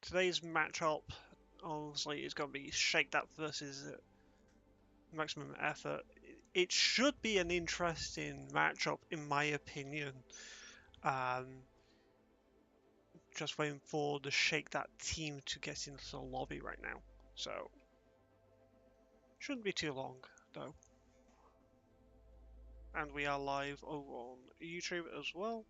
Today's matchup obviously is going to be Shake That versus Maximum Effort. It should be an interesting matchup in my opinion. Just waiting for the Shake That team to get into the lobby right now. So, shouldn't be too long though. And we are live over on YouTube as well.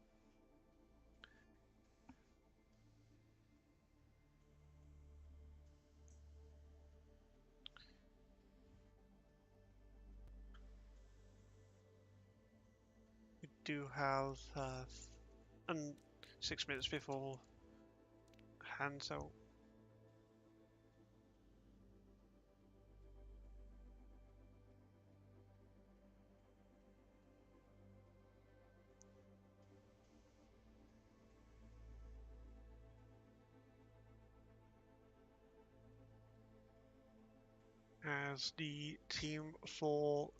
We do have 6 minutes before hand, so as the team for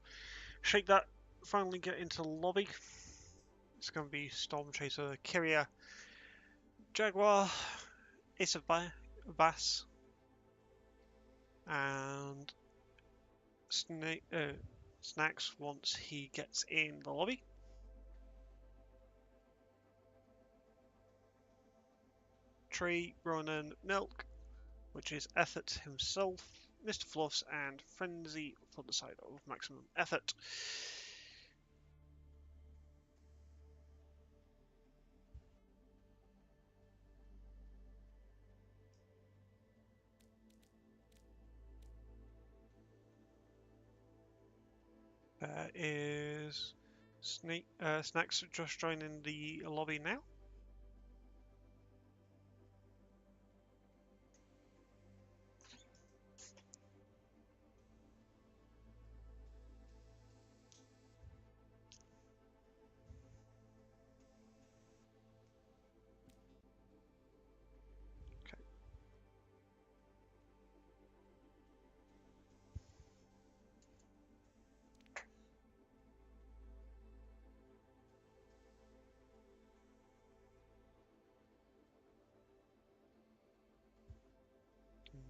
Shake That finally get into the lobby. It's going to be Storm Chaser, Kyria, Jaguar, Ace of Bass, and Snacks once he gets in the lobby. Tree, Ronan, Milk, which is Effort himself, Mr. Fluffs, and Frenzy for the side of Maximum Effort. Is Snacks just joining the lobby now?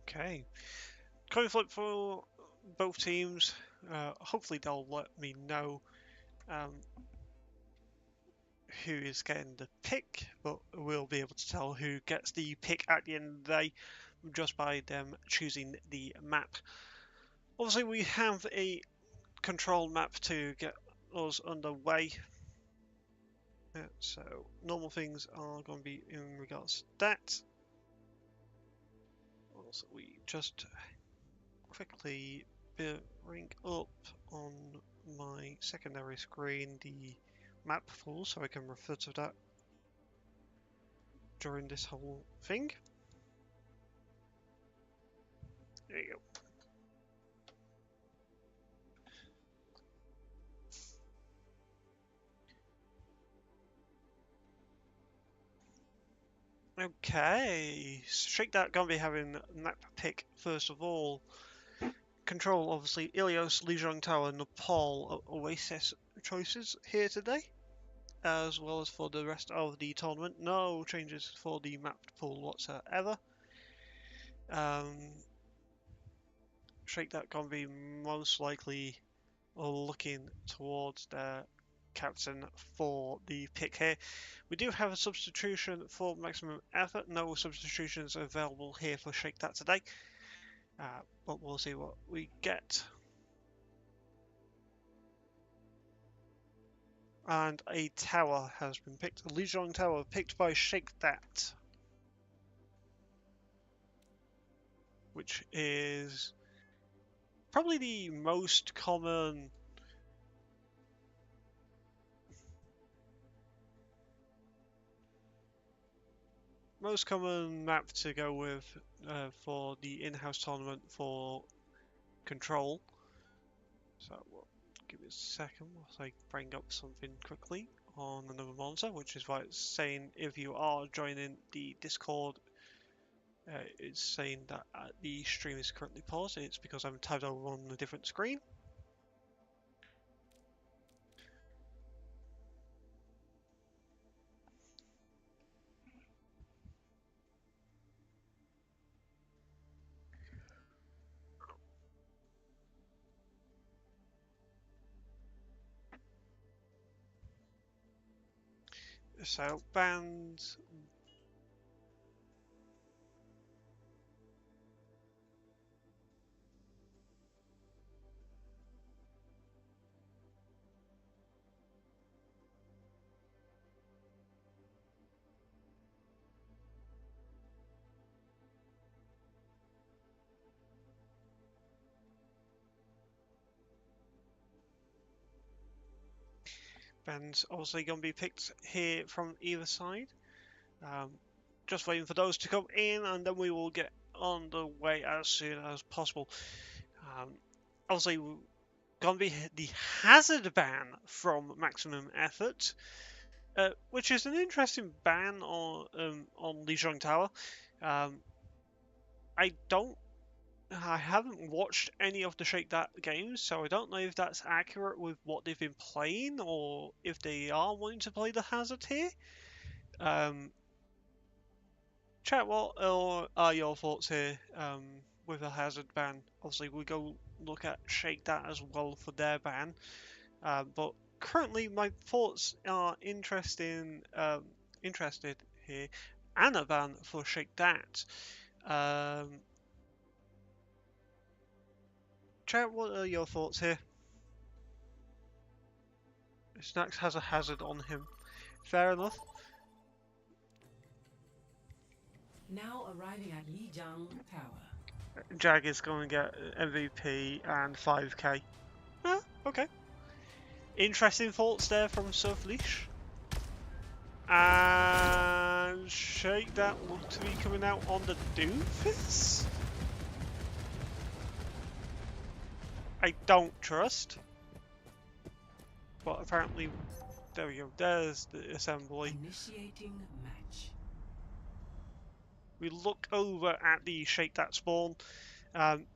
Okay. Coin flip for both teams. Hopefully they'll let me know who is getting the pick, but we'll be able to tell who gets the pick at the end of the day just by them choosing the map. Obviously we have a control map to get us underway. So normal things are going to be in regards to that. Also, we just quickly bring up on my secondary screen the map pool so I can refer to that during this whole thing. There you go. Okay, Shake That gonna be having map pick first of all. Control obviously Ilios, Lijiang Tower, Nepal, Oasis choices here today, as well as for the rest of the tournament. No changes for the map pool whatsoever. Shake That gonna be most likely looking towards their captain for the pick here. We do have a substitution for Maximum Effort. No substitutions available here for Shake That today, but we'll see what we get. And a tower has been picked. A Lijiang Tower picked by Shake That, which is probably the most common map to go with for the in-house tournament for Control. So give me a second whilst I bring up something quickly on another monitor, which is why it's saying if you are joining the Discord, it's saying that the stream is currently paused. It's because I'm tabbed over on a different screen. So bands. Bands obviously going to be picked here from either side. Just waiting for those to come in, and then we will get on the way as soon as possible. Obviously, going to be the hazard ban from Maximum Effort, which is an interesting ban on Lijiang Tower. I haven't watched any of the Shake That games, so I don't know if that's accurate with what they've been playing, or if they are wanting to play the hazard here. Chat, what are your thoughts here with a hazard ban? Obviously, we go look at Shake That as well for their ban, but currently my thoughts are interested here, and a ban for Shake That. Chat, what are your thoughts here? Snacks has a hazard on him. Fair enough. Now arriving at Lijiang Tower. Jag is going to get MVP and 5k. Okay. Interesting thoughts there from Surfleash. And Shake That look to be coming out on the Doomfist. I don't trust. But apparently, there we go. There's the assembly. Initiating match. We look over at the Shake That spawn.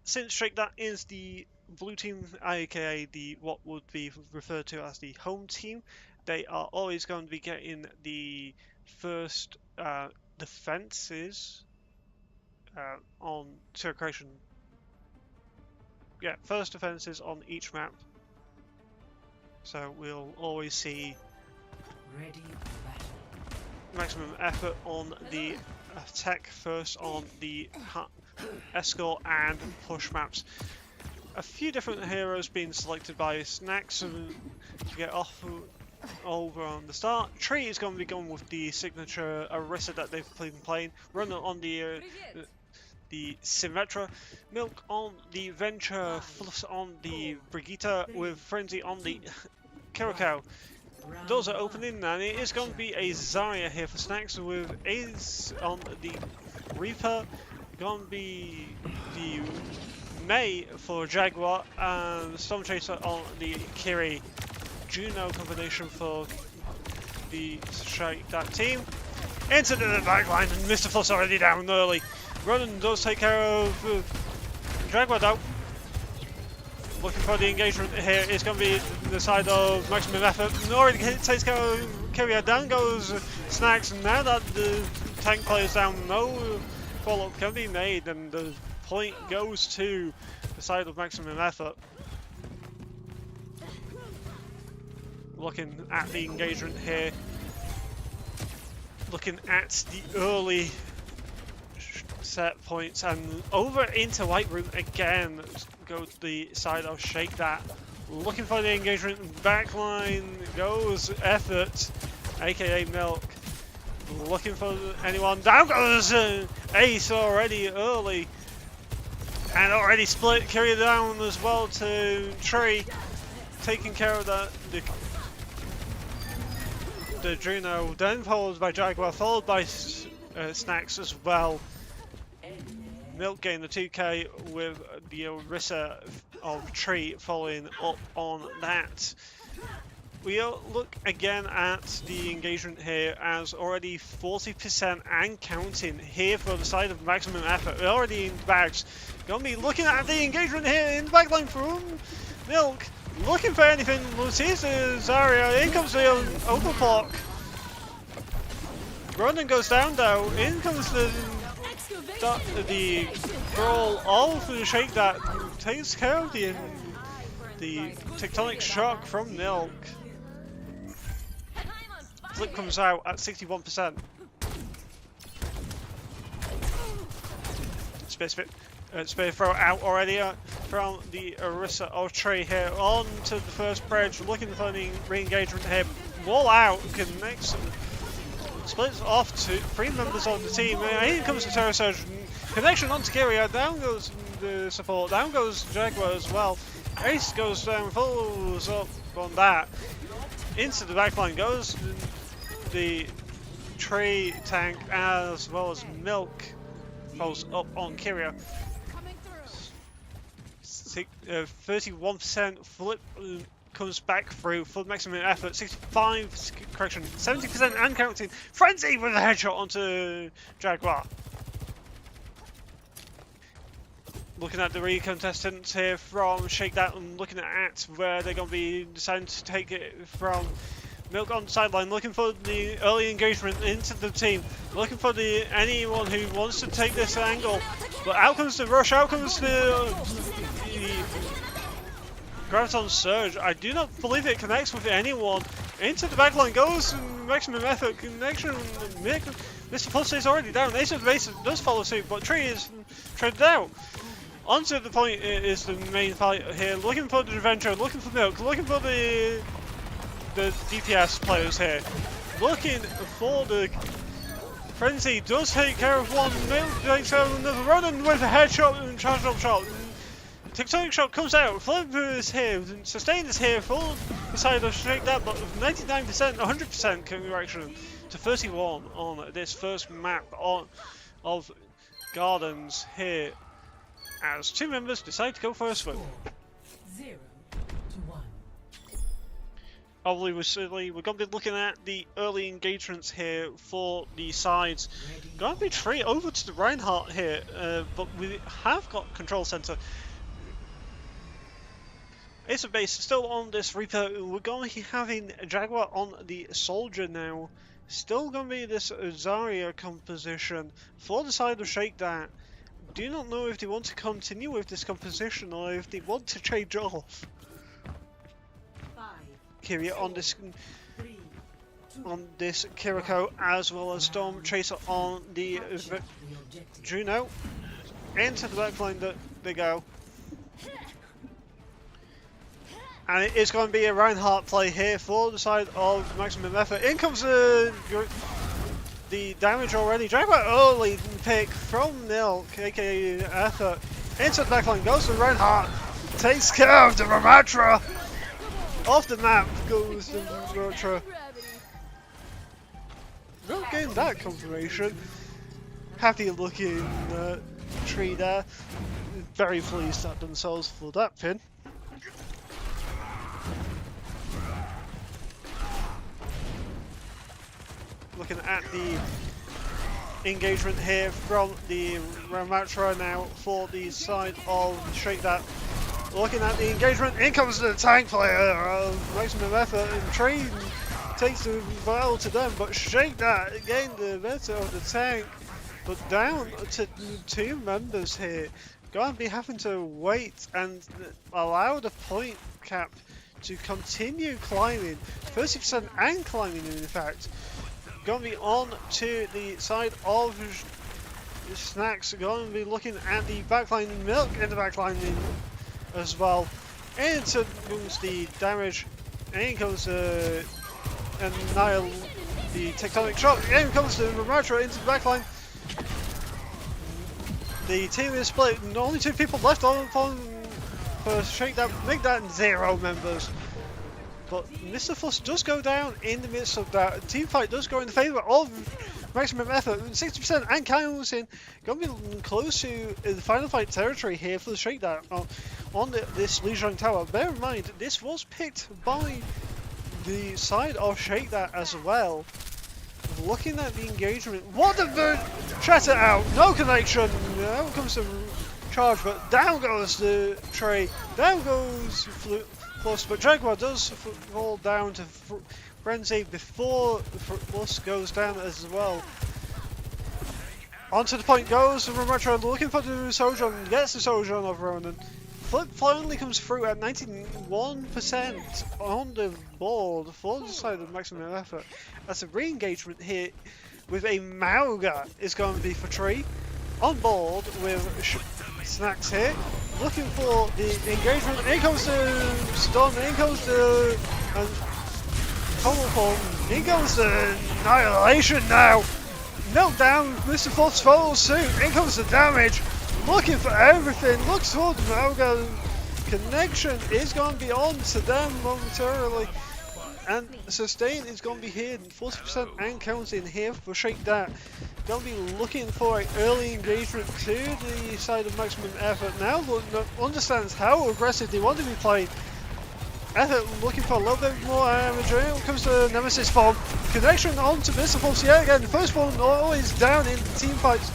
Since Shake That is the blue team, aka the what would be referred to as the home team, they are always going to be getting the first defenses on Turret Creation. Yeah, first defenses on each map. So we'll always see Ready for battle. Maximum Effort on the attack first on the escort and push maps. A few different heroes being selected by Snacks to get off over on the start. Tree is going to be going with the signature Arisa that they've been playing. Runner on the Symmetra, Milk on the Venture, Fluffs on the Brigitte, with Frenzy on the Kiriko. Doors are opening, and it is going to be a Zarya here for Snacks, with Ace on the Reaper, going to be the May for Jaguar, and Storm Chaser on the Kiri. Juno combination for the Shake That team. Into the backline, and Mr. Fluff's already down early. Ronan does take care of Jaguar though. Looking for the engagement here. It's going to be the side of Maximum Effort. Already takes care of Kyria. Down goes Snacks. Now that the tank player's down, no follow-up can be made, and the point goes to the side of Maximum Effort. Looking at the engagement here. Looking at the early set points, and over into White Room again. Go to the side of Shake That. Looking for the engagement. Backline goes Effort, aka Milk. Looking for anyone. Down goes Ace already early. And already split. Carry down as well to Tree. Taking care of that. The Juno. Then followed by Jaguar. Followed by Snacks as well. Milk gained the 2k with the Orisa of Tree following up on that. We look again at the engagement here as already 40% and counting here for the side of Maximum Effort. We're already in bags. Gonna be looking at the engagement here in the backline from Milk. Looking for anything. Sees the Zarya. In comes the overclock. Ronan goes down though. In comes the brawl of the Shake That takes care of the tectonic shock from Milk. Flip comes out at 61%. Spear throw out already from the Orisa of Tree here onto the first bridge, looking for the re-engagement here. Wall out, connects, splits off to 3 members of the team. In comes the Terror Surge, connection onto Kyria, down goes the support, down goes Jaguar as well. Ace goes down, follows up on that. Into the backline goes the Tree tank as well as Milk. Follows up on Kyria. 31% flip comes back through full maximum effort. 65 correction, 70% and counting. Frenzy with a headshot onto Jaguar. Looking at the contestants here from Shake That and looking at where they're going to be deciding to take it from. Milk on the sideline, looking for the early engagement into the team, looking for anyone who wants to take this angle. But out comes the rush, out comes the Graviton Surge. I do not believe it connects with anyone. Into the backline goes maximum effort connection. Mr. Pulse is already down. Ace of Base does follow suit, but Tree is traded out. Onto the point is the main fight here. Looking for the Adventure, looking for Milk, looking for the DPS players here. Looking for the Frenzy, does take care of one. Milk takes care of another. Ronan with a headshot and charged up shot. Tectonic Shot comes out. Flip is here. Sustain is here. Full side of Shake That, but 99%, 100% correction to 31 on this first map of Gardens here. As 2 members decide to go for a swim. 0 to 1. Obviously, we're going to be looking at the early engagements here for the sides. Going to be straight over to the Reinhardt here, but we have got control center. Ace of Base still on this Reaper. We're going to be having Jaguar on the Soldier now. Still going to be this Zarya composition for the side of Shake That. Do not know if they want to continue with this composition or if they want to change off. Kyria on this Kiriko, as well as Storm Chaser on the Juno. Into the backline that they go. And it is going to be a Reinhardt play here for the side of maximum effort. In comes the damage already. Jaguar early pick from Milk, aka effort. Into the backline goes to Reinhardt. Takes care of the Ramatra. Off the map goes the Ramatra. Not getting that confirmation. Happy looking Tree there. Very pleased at themselves for that pin. Looking at the engagement here from the Ramatra now for the side of Shake That. Looking at the engagement, in comes the tank player of maximum effort, and Tree takes the battle to them, but Shake That again the better of the tank, but down to 2 members here. Going to be having to wait and allow the point cap to continue climbing, 30% and climbing in fact. Going to be on to the side of Snacks, going to be looking at the backline, Milk in the backline as well. Into comes the damage, in comes Annihil, the Tectonic Shock, in comes the Ramatra into the backline. The team is split, and only 2 people left on for Shake That, make that 0 members. But Mr. Fuss does go down in the midst of that. Team fight does go in the favour of maximum effort. 60% and Kyle's in. Going to be close to the final fight territory here for the Shake That on this Lijiang Tower. Bear in mind, this was picked by the side of Shake That as well. Looking at the engagement, what the bird? Shatter out, no connection. Out comes the charge, but down goes the Trey. Down goes Plus, but Jaguar does fall down to Frenzy before Plus goes down as well. Onto the point goes Ramatra, looking for the Sojourn, gets the Sojourn of Ronan. flip finally comes through at 91% on the board for the side of maximum effort. As a re-engagement here with a Mauga is going to be for Tree. On board with Snacks here, looking for the engagement. In comes the Storm, in comes the Form, in comes the Annihilation now. Melt down, Mr. Fox follows suit, in comes the damage. Looking for everything, looks for the Mauga. Connection is going to be on to them momentarily. And Sustain is going to be here, 40% and counting here for Shake That. Going to be looking for an early engagement to the side of maximum effort. Now understands how aggressive they want to be playing. Effort looking for a little bit more damage. Here comes the Nemesis form. Connection on to Mr. Force yet again. The first one always down in team fights.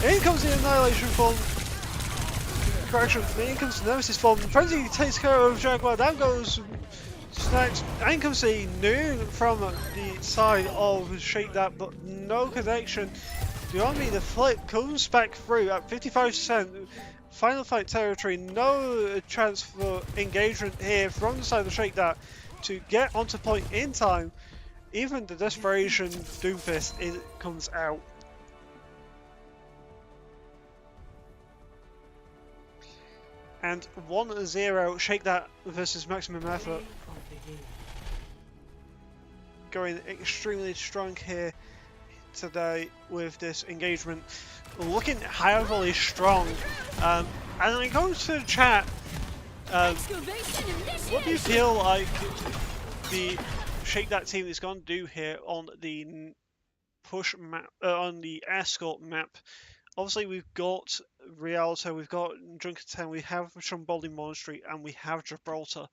In comes the Annihilation form. Correction, in comes the Nemesis form. Frenzy takes care of Jaguar. Down goes Snacks. In comes the Noon from the side of Shake That, but no connection. The army, the flip comes back through at 55%. Final fight territory, no chance for engagement here from the side of Shake That to get onto point in time. Even the Desperation Doomfist comes out. And 1-0 Shake That versus maximum effort. Going extremely strong here today with this engagement. Looking heavily strong. And I go to the chat. What do you feel like the Shake That team is going to do here on the push map, on the escort map? Obviously, we've got Rialto, we've got Junkertown, we have Shamboli Monastery, and we have Gibraltar.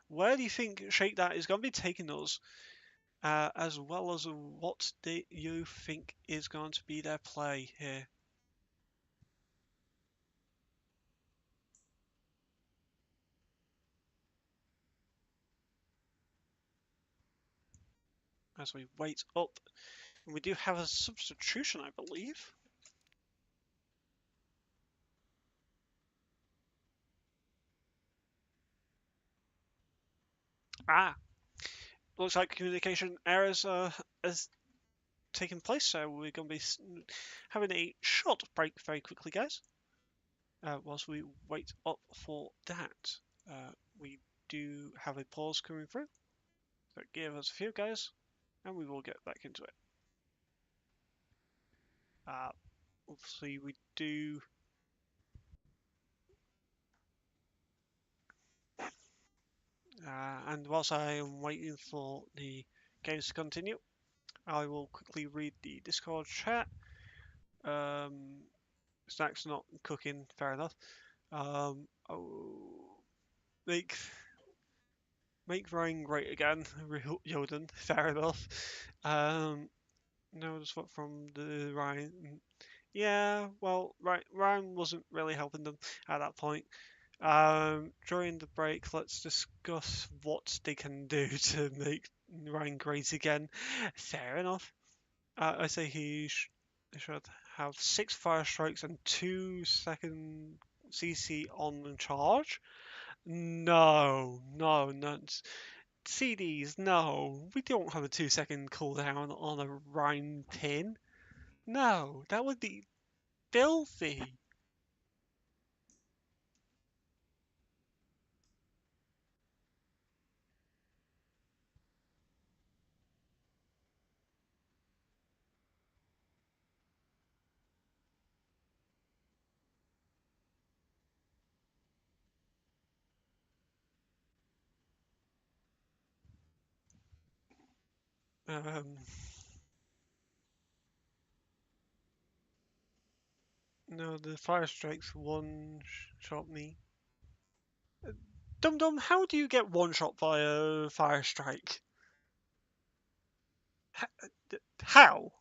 Where do you think Shake That is going to be taking us? As well as what do you think is going to be their play here? As we wait up, and we do have a substitution, I believe. Looks like communication errors has taken place, so we're going to be having a short break very quickly, guys. Whilst we wait up for that, we do have a pause coming through. So give us a few, guys, and we will get back into it. Obviously, we do. And whilst I am waiting for the games to continue, I will quickly read the Discord chat. Snack's not cooking, fair enough. Make Ryan great again, Yoden, fair enough. No, just what from the Ryan. Yeah, well, Ryan wasn't really helping them at that point. During the break, let's discuss what they can do to make Ryan great again. Fair enough. I say he should have 6 fire strikes and 2-second CC on charge. No. CDs, no. We don't have a 2-second cooldown on a Rhyme pin. No, that would be filthy. No, the fire strikes one-shot me. Dum Dum, how do you get one-shot via fire strike? How?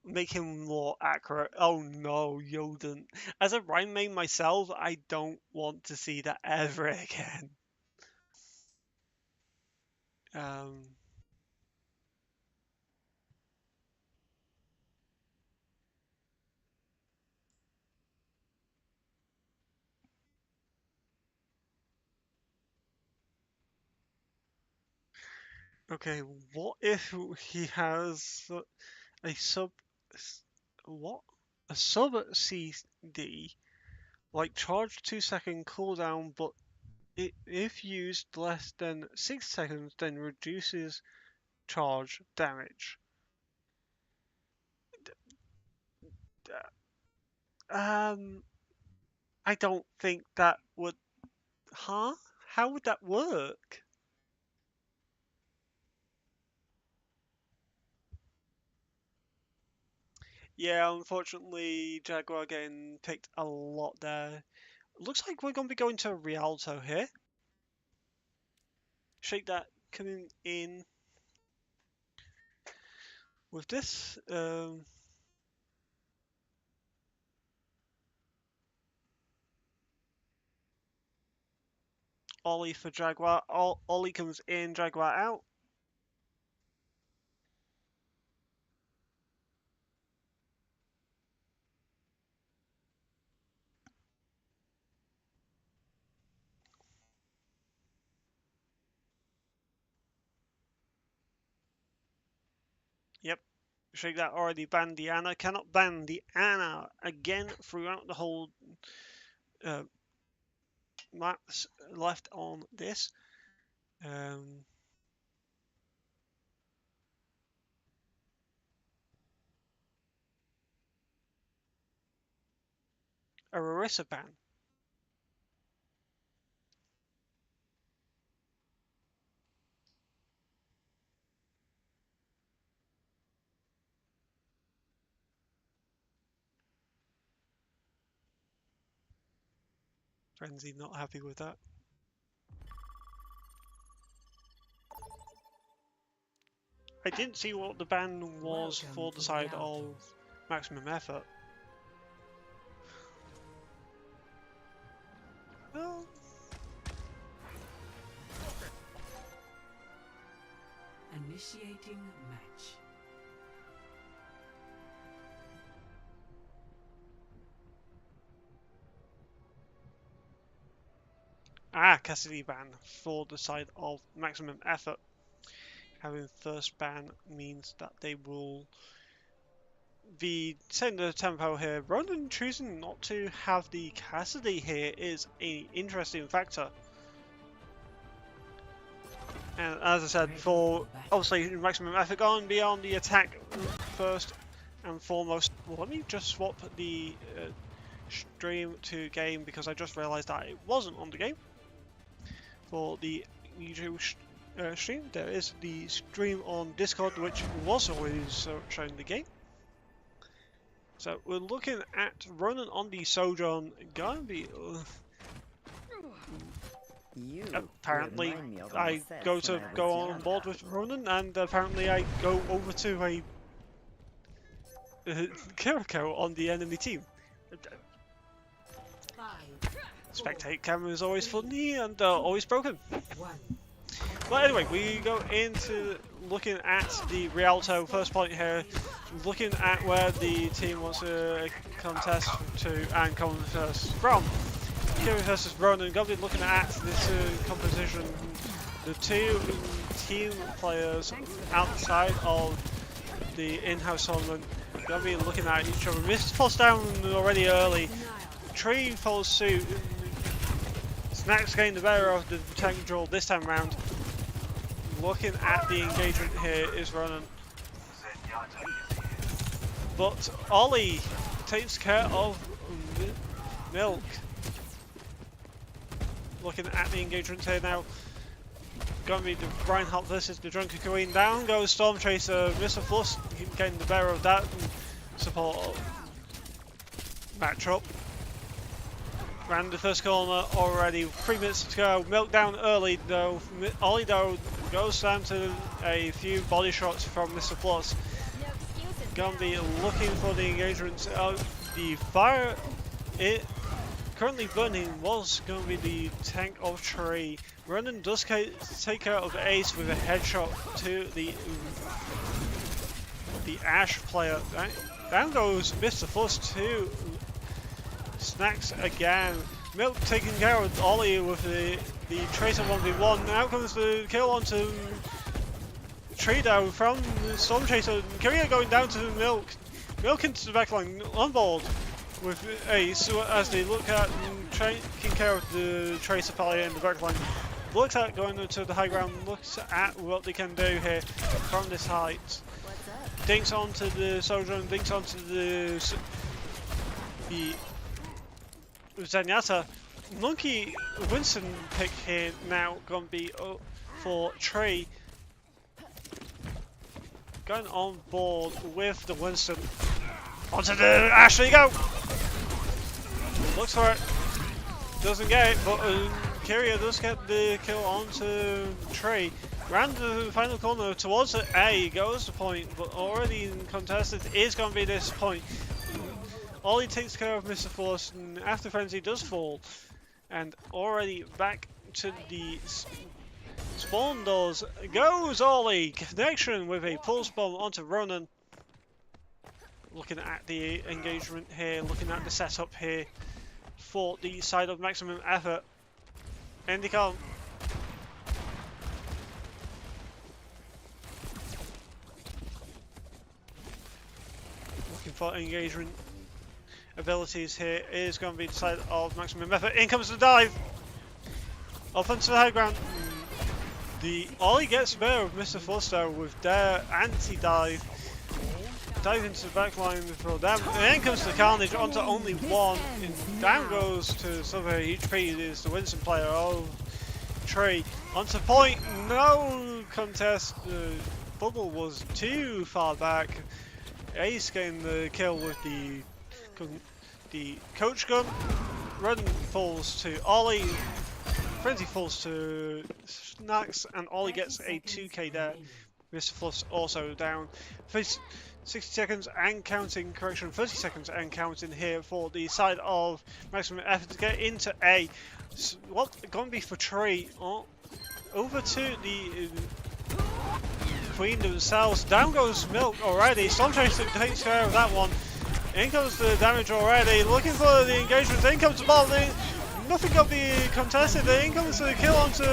Make him more accurate. Oh no, Yoden. As a Rhyme main myself, I don't want to see that ever again. Okay, what if he has a what? A sub CD, like charge 2-second cooldown, but if used less than 6 seconds, then reduces charge damage. Um, I don't think that would. Huh? How would that work? Yeah, unfortunately, Jaguar getting picked a lot there. Looks like we're going to be going to Rialto here. Shake that coming in with this. Ollie for Jaguar. Ollie comes in, Jaguar out. Yep. Shake that already banned Diana. Cannot ban Diana again throughout the whole maps left on this. A Rarissa ban. Frenzy not happy with that. I didn't see what the ban was for the side of maximum effort. Well, Initiating match. Cassidy ban for the side of maximum effort. Having first ban means that they will be setting the tempo here. Ronan choosing not to have the Cassidy here is an interesting factor. And as I said before, obviously maximum effort going beyond the attack first and foremost. Well, let me just swap the stream to game because I just realised that it wasn't on the game. For the YouTube stream, there is the stream on Discord, which was always showing the game. So we're looking at Ronan on the Sojourn. Gonna be apparently I go on board with Ronan, and apparently I go over to a Kiriko on the enemy team. Spectate camera is always funny and always broken. But anyway, we go into looking at the Rialto first point here, looking at where the team wants to contest to and contest from. Kiri versus Ronan, going to be looking at this composition. The two team players outside of the in-house tournament going to be looking at each other. Missed falls down already early. Tree follows suit. Snacks getting the better of the tank draw this time round. Looking at the engagement here is Ronan. But Ollie takes care of Milk. Looking at the engagement here now. Going to be the Reinhardt versus the Drunken Queen. Down goes Storm Chaser. Mr. Fluss getting the better of that support matchup. Ran the first corner already. 3 minutes to go. Milk down early though. Ollie though goes down to a few body shots from Mr. Plus. Gonna be looking for the engagement. The fire it currently burning was going to be the tank of Tree. Ronan does take care of Ace with a headshot to the Ash player. Down goes Mr. Fuss to Snacks again. Milk taking care of Ollie with the Tracer 1v1. Now comes the kill onto tree down from Storm Chaser. Kyria going down to Milk. Milk into the backline on board with Ace as they look at taking care of the Tracer player in the backline. Looks at going to the high ground, looks at what they can do here from this height. Dinks onto the soldier and dinks onto the Zenyatta. Monkey Winston pick here now gonna be for Trey. Going on board with the Winston. Onto the Ash, there you go! Looks for it. Doesn't get it, but Kyria does get the kill onto Trey. Round the final corner towards the A goes the point, but already contested is going to be this point. Ollie takes care of Mr. Force, and after Frenzy does fall. And already back to the spawn doors goes Ollie. Connection with a pulse bomb onto Ronan. Looking at the engagement here, looking at the setup here for the side of maximum effort. Endicom. Looking for engagement abilities here is going to be the side of maximum effort. In comes the dive. Off onto the high ground. The Ollie gets there with Mr. Foster with their anti-dive. Dive into the backline for them. And in comes the Carnage onto only one. And down goes to Silver HP. It is the Winston player of Trey. Onto point. No contest. The bubble was too far back. Ace getting the kill with the coach gun. Run falls to Ollie. Frenzy falls to Snacks. And Ollie gets a 2k there. Mr. Fluff's also down. 60 seconds and counting, correction, 30 seconds and counting here for the side of maximum effort to get into A. So what going to be for Trey? Oh, over to the Queen themselves. Down goes Milk already. Storm Chaser takes care of that one. In comes the damage already. Looking for the engagement. In comes the ball. Nothing got be contested. In comes the kill onto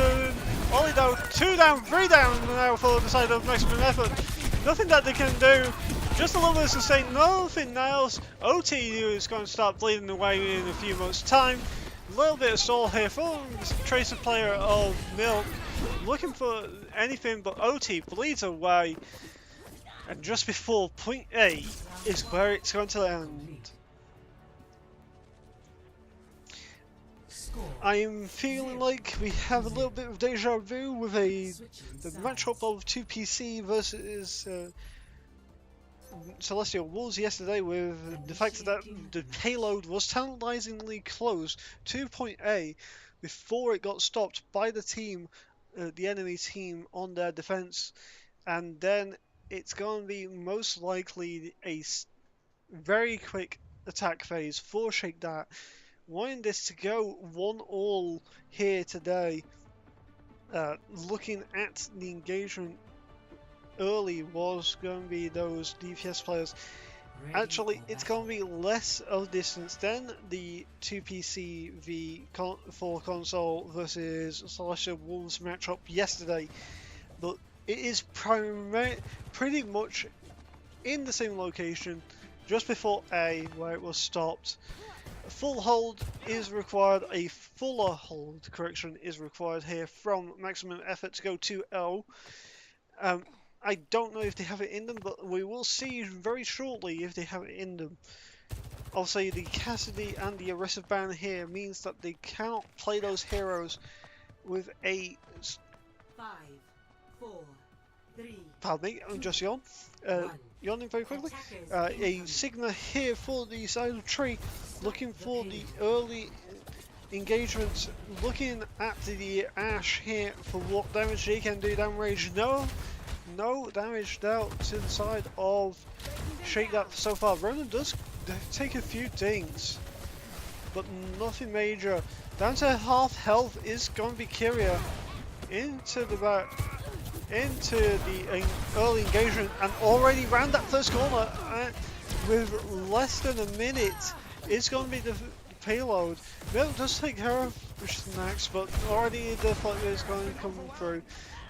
Ollie though. 2 down, 3 down now for the side of maximum effort. Nothing that they can do. Just a little bit of sustain, nothing else. OT is going to start bleeding away in a few months' time. A little bit of stall here for Tracer player of Milk. Looking for anything but OT bleeds away. And just before point A is where it's going to end. I am feeling like we have a little bit of deja vu with the matchup of 2PC versus Celestial Wolves yesterday, with the fact that the payload was tantalizingly close to point A before it got stopped by the team, the enemy team on their defense, and then it's going to be most likely a very quick attack phase for Shake That. Wanting this to go 1-all here today, looking at the engagement early was going to be those DPS players. Actually, it's going to be less of distance than the 2PC v4 console versus Celestial Wolves matchup yesterday, but it is pretty much in the same location just before A where it was stopped. A full hold is required, a fuller hold, correction, is required here from maximum effort to go to L. I don't know if they have it in them, but we will see very shortly if they have it in them. Obviously, the Cassidy and the Aggressive ban here means that they cannot play those heroes with a... 5, 4, 3... Pardon me, I'm just yawning very quickly. A Sigma here for the side of Tree, looking for the early engagements, looking at the Ash here for what damage they can do. Down range, no damage dealt to the side of Shake That so far. Ronan does take a few dings, but nothing major. Down to half health is going to be Kyria into the back, into the early engagement, and already round that first corner with less than a minute. It's going to be the payload. Milk does take care of Snacks, but already the fight is going to come through.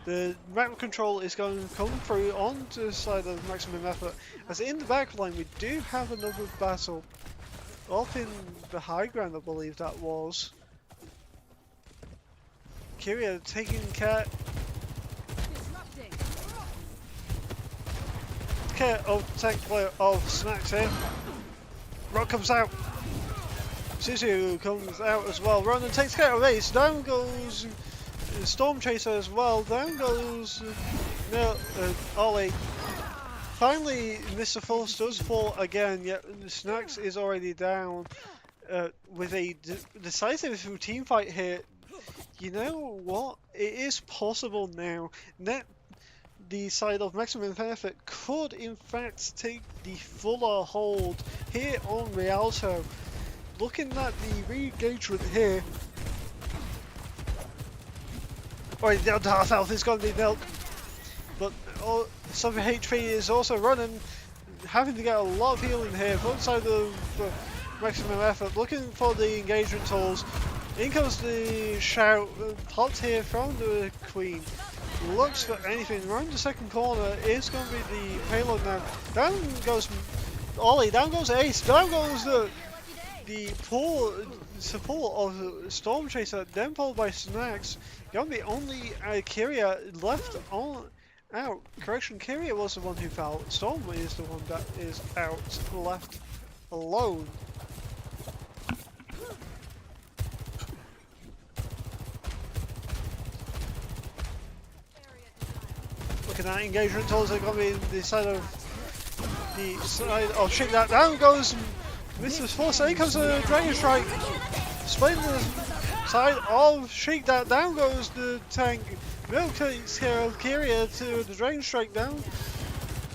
The map control is going to come through onto the side of maximum effort. As in the back line, we do have another battle. Up in the high ground, I believe that was. Kyria taking care of tank player of Snacks here. Rock comes out. Suzu comes out as well. Ronan takes care of Ace. Down goes Storm Chaser as well. Down goes Ollie. Finally, Mr. Force does fall again, yet Snacks is already down with a decisive team fight here. You know what? It is possible now. The side of maximum effort could in fact take the fuller hold here on Rialto. Looking at the re-engagement here. Alright, down to half health is going to be Milk. But some HP is also running, having to get a lot of healing here. Front side of maximum effort, looking for the engagement tools. In comes the shout, popped here from the Queen. Looks for anything. Around the second corner is going to be the payload now. Down goes Ollie, down goes Ace, down goes the poor support of Storm Chaser, then followed by Snacks. Going to be only Kyria left on out. Correction, Kyria was the one who fell. Storm is the one that is out, left alone. Looking at engagement tools are going to be the side of Shake That. Down goes Mr. Force. In comes a Dragon Strike. Splitting the side of Shake That. Down goes the tank. Milk takes care of Kyria to the Dragon Strike down.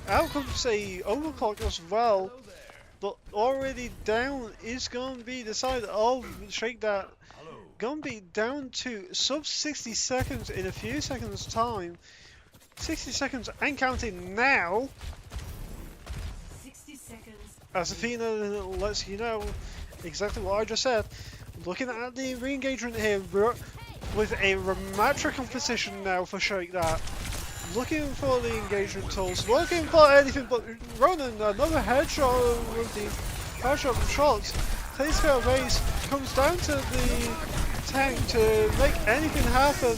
Out comes a Overclock as well. But already down is going to be the side of Shake That. Going to be down to sub 60 seconds in a few seconds time. 60 seconds and counting now. 60 seconds. As Athena lets you know exactly what I just said. Looking at the re-engagement here with a Ramatra competition now for Shake That. Looking for the engagement tools, looking for anything but Ronan, another headshot with the headshot shots. Takes care of Ace, comes down to the tank to make anything happen.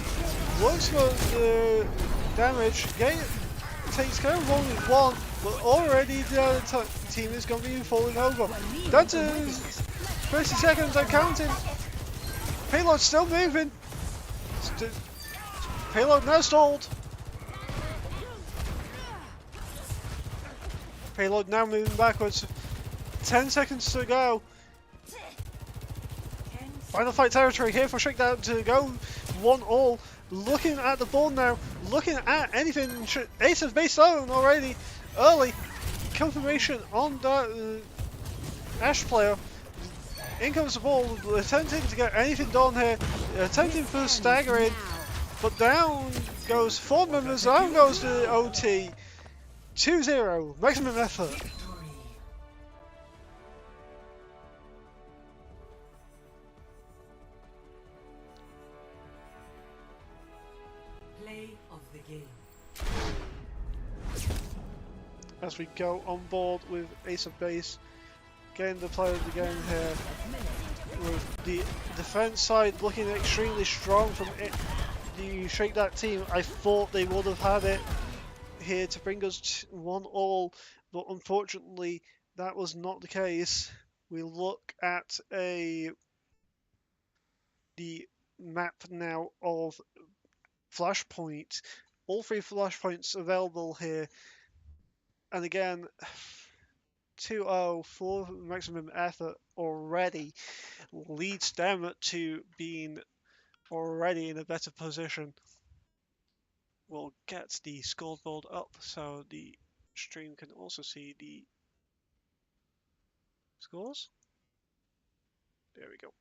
Looks for the damage, takes care of 1v1, but already the other team is going to be falling over. Down to 30 seconds and counting. Payload still moving. Payload now stalled. Payload now moving backwards. 10 seconds to go. Final fight territory here for Shake That to go 1-all. Looking at the board now, looking at anything. Ace has base down already early. Confirmation on that Ash player. In comes the ball, attempting to get anything done here, attempting for staggering, but down goes 4 members, down goes the OT. 2-0, maximum effort. Play of the game. As we go on board with Ace of Base, getting the player of the game here, with the defense side looking extremely strong from the Shake That team. I thought they would have had it here to bring us 1-all, but unfortunately that was not the case. We look at the map now of Flashpoint. All 3 Flashpoints available here, and again 2-0 for maximum effort already leads them to being already in a better position. We'll get the scoreboard up so the stream can also see the scores. There we go.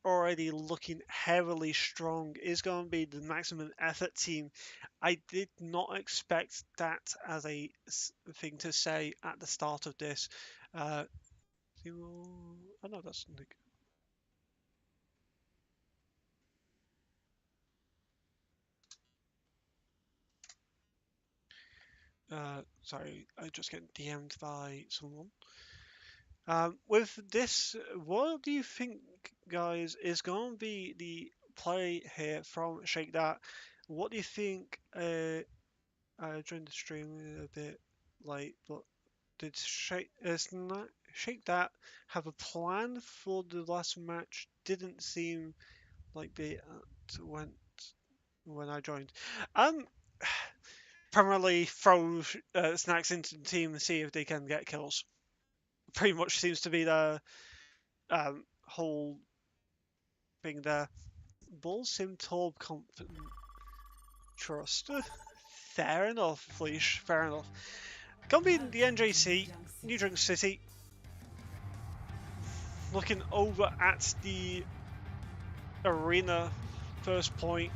already looking heavily strong is going to be the maximum effort team. I did not expect that as a thing to say at the start of this. Oh no, that's Nick. Sorry, I just get DM'd by someone. With this, what do you think, guys, is going to be the play here from Shake That? What do you think? I joined the stream a bit late, but did Shake That have a plan for the last match? Didn't seem like they went when I joined. Primarily throw snacks into the team and see if they can get kills. Pretty much seems to be the whole thing there. Bull Sim Torb Trust. Fair enough, Fleesh. Fair enough. Gonna be in the NJC, New Drink City. Looking over at the arena first point.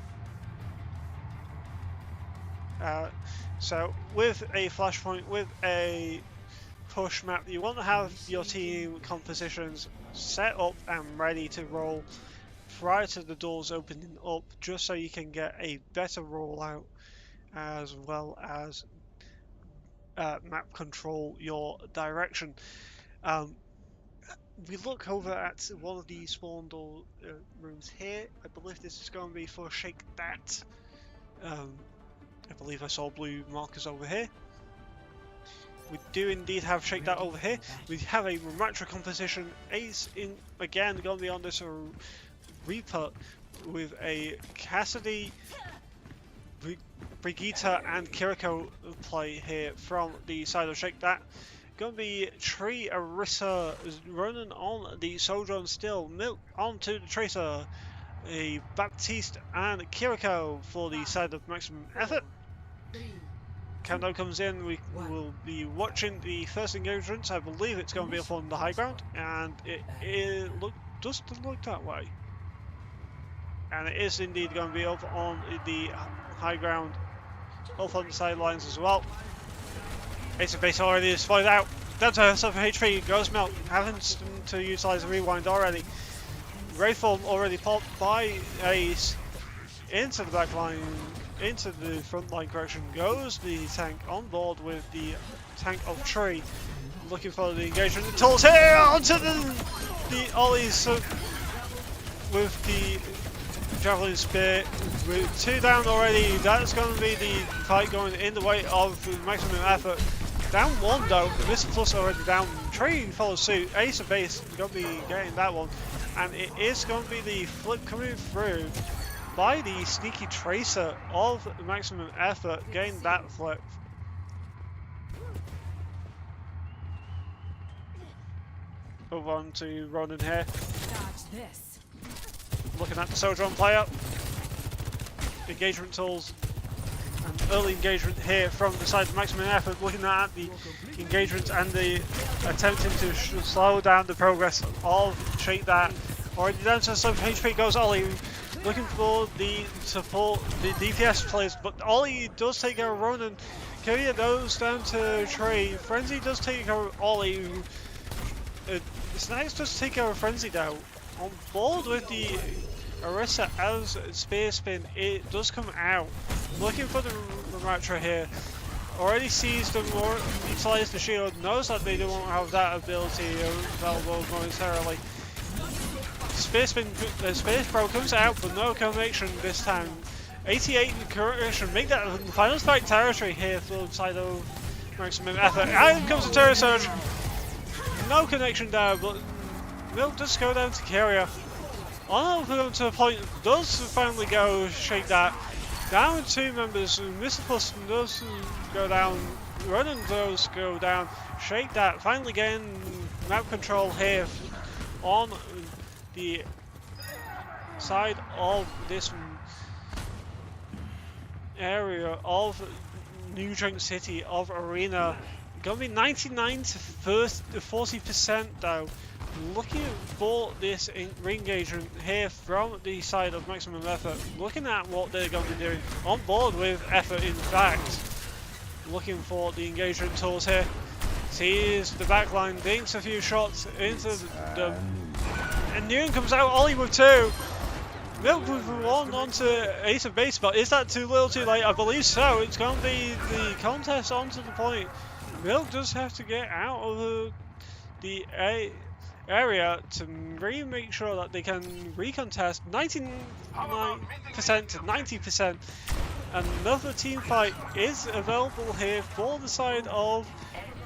So with a flashpoint, with a push map, you want to have your team compositions set up and ready to roll prior to the doors opening up, just so you can get a better rollout as well as map control your direction. We look over at one of the spawn door rooms here. I believe this is going to be for Shake That. I believe I saw blue markers over here. We do indeed have Shake That over here. We have a Ramatra composition. Ace in again going to be on this Reaper with a Cassidy, Brigitte and Kiriko play here from the side of Shake That. Going to be Tree, Arissa, running on the Sojourn still. Milk onto the Tracer. A Baptiste and Kiriko for the side of maximum effort. Countdown comes in, we will be watching the first engagement. I believe it's going to be up on the high ground, and it does look that way. And it is indeed going to be up on the high ground, up on the sidelines as well. Ace of Base already is spotted out. Down to herself HP, goes Milk, having to utilise the rewind already. Wraithform already popped by Ace into the back line, into the front line correction goes the tank on board with the tank of Tree, looking for the engagement. The tools here onto the ollies with the javelin spear. With 2 down already, that's going to be the fight going in the way of maximum effort. Down 1 though, this plus already down. Tree follows suit. Ace of Base going to be getting that one. And it is going to be the flip coming through by the sneaky Tracer of maximum effort, getting that flip. Move on to Ronan here. Looking at the Sojourn player. Engagement tools. And early engagement here from the side of maximum effort, looking at the engagement and the attempting to slow down the progress of Shake That. Already down to some HP goes Ollie, looking for the support, the DPS players, but Ollie does take care of Ronan. Kyria goes down to Trey. Frenzy does take care of Ollie. Snacks does take care of Frenzy now. On board with the Arissa as Spear Spin, it does come out. Looking for the Ramatra here. Already sees them utilize the shield, knows that they don't have that ability available momentarily. Space Pro comes out, but no connection this time. 88 correction, make that final strike territory here for the side of maximum effort. And comes the Terror Surge. No connection there, but Milk does go down to Kyria. On to the point, does finally go Shake That. Down 2 members, Mr. Plus does go down, Ronan does go down. Shake That finally getting map control here on the side of this area of New Drink City of Arena. Gonna be 99 to 40% though looking for this re-engagement here from the side of Maximum Effort, looking at what they're going to be doing, on board with Effort in fact, looking for the engagement tools here, sees the backline, dinks a few shots into the and Nguyen comes out, Ollie with 2, Milk with 1 onto Ace of Base, but is that too little too late? I believe so. It's going to be the contest onto the point. Milk does have to get out of the area to really make sure that they can recontest 99% to 90%. Another team fight is available here for the side of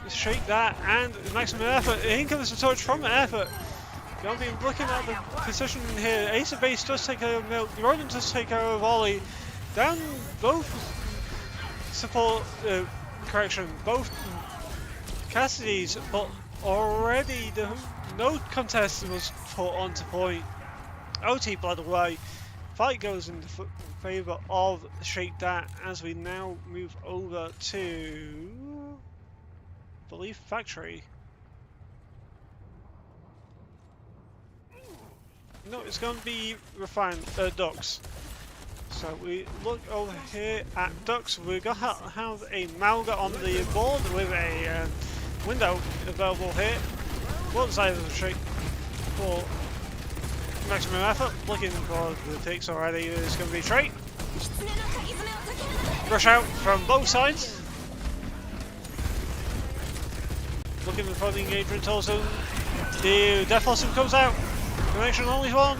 Shake That and Maximum Effort. In comes the touch from Effort. Gonna be looking at the position here. Ace of Base does take care of Milk. Ronan does take care of Ollie. Down both support, both Cassidy's, but already no contest was put onto point. OT, by the way, fight goes in favour of Shake That as we now move over to, I believe, Factory. No, it's going to be Refined Ducks. So we look over here at Ducks. We're going to have a Malga on the board with a window available here. One side of the street for Maximum Effort. Looking for the ticks already. It's going to be straight. Rush out from both sides. Looking for the engagement also. The Death Blossom comes out. Connection only 1.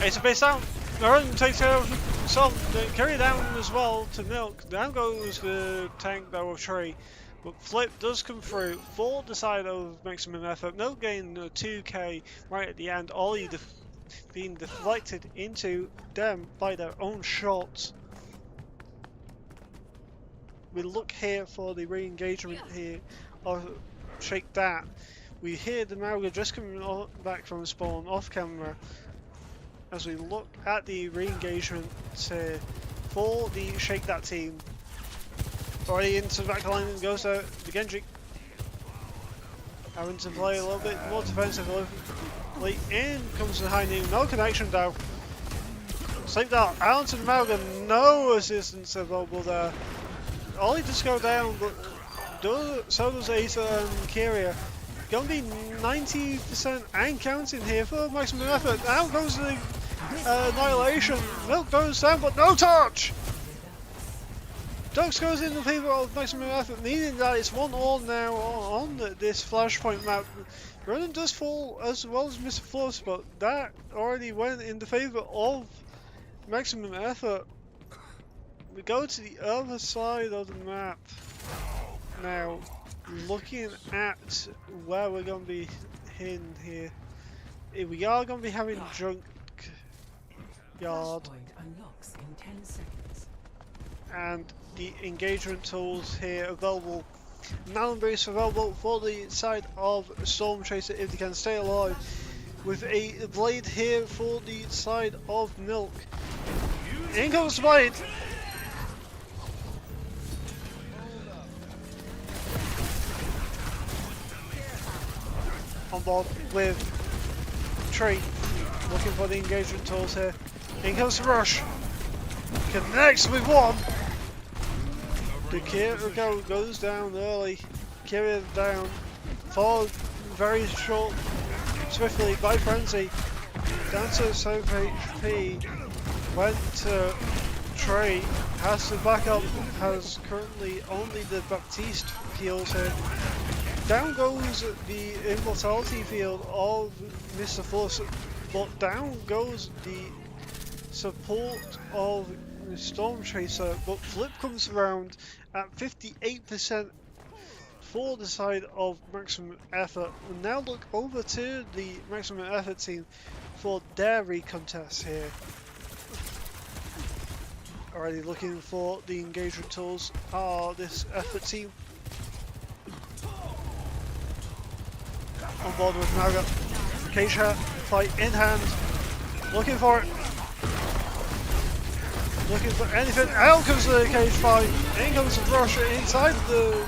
Ace of Base down. Maroon takes care of some. Carry down as well to Milk. Down goes the tank though of Tree. But Flip does come through for the side of Maximum Effort. Milk gain 2k right at the end. Ollie being deflected into them by their own shots. We look here for the re-engagement here of Shake That. We hear the Malga just coming back from spawn off camera as we look at the re-engagement for the Shake That team. Already into the back line and goes to the Genji. Having to play a little bit more defensively. In comes the high knee, no connection though. Sleep down, out to the Malga, no assistance available there. Ollie just go down, but so does Asa and Kyria. Gonna be 90% and counting here for Maximum Effort. Out goes the Annihilation. Milk goes down, but no touch! Ducks goes in the favour of Maximum Effort, meaning that it's 1-all now on this Flashpoint map. Ronan does fall as well as Mr. Fluffs, but that already went in the favour of Maximum Effort. We go to the other side of the map now. Looking at where we're going to be in here, we are going to be having Junk Yard and the engagement tools here available. Nalon Boost available for the side of Storm Chaser if they can stay alive, with a blade here for the side of Milk. In comes the blade. On board with Tree, looking for the engagement tools here. In comes the Rush, connects with 1. The Kiriko goes down early, Kyria down, followed very short, swiftly by Frenzy, down to 7 HP, went to Trey, has to back up, has currently only the Baptiste heals here. Down goes the Immortality field of Mr. Fuss, but down goes the support of the Storm Chaser, but Flip comes around at 58% for the side of Maximum Effort. We'll now look over to the Maximum Effort team for their recontest here. Already looking for the engagement tools are this Effort team. On board with Naga. Cage hat, fight in hand. Looking for it. Looking for anything. Out comes the cage fight. In comes the Rush inside the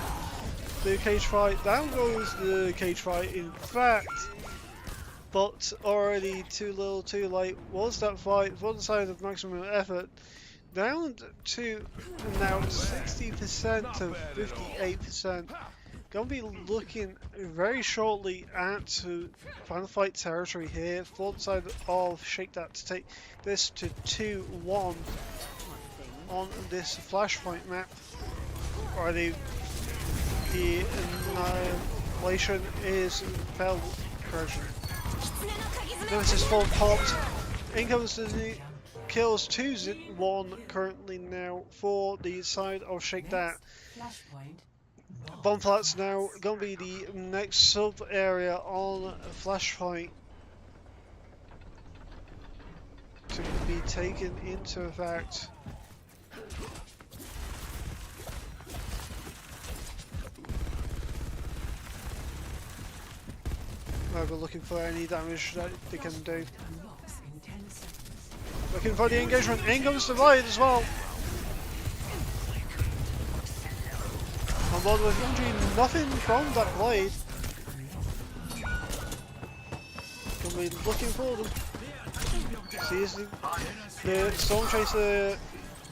the cage fight. Down goes the cage fight. In fact, but already too little, too late. Was that fight for the side of maximum effort? Down to now 60% to 58%. Gonna be looking very shortly at final fight territory here for the side of Shake That to take this to 2-1 on this Flashpoint map. Already the annihilation is failed correction. Nemesis full popped. In comes the kills 2-1 currently now for the side of Shake That. Bomb flats now going to be the next sub area on Flashpoint to be taken into effect. We're looking for any damage that they can do. Looking for the engagement. In comes the Void as well. On board with injury, nothing from that blade. Can be looking for them. Sees the Storm Chaser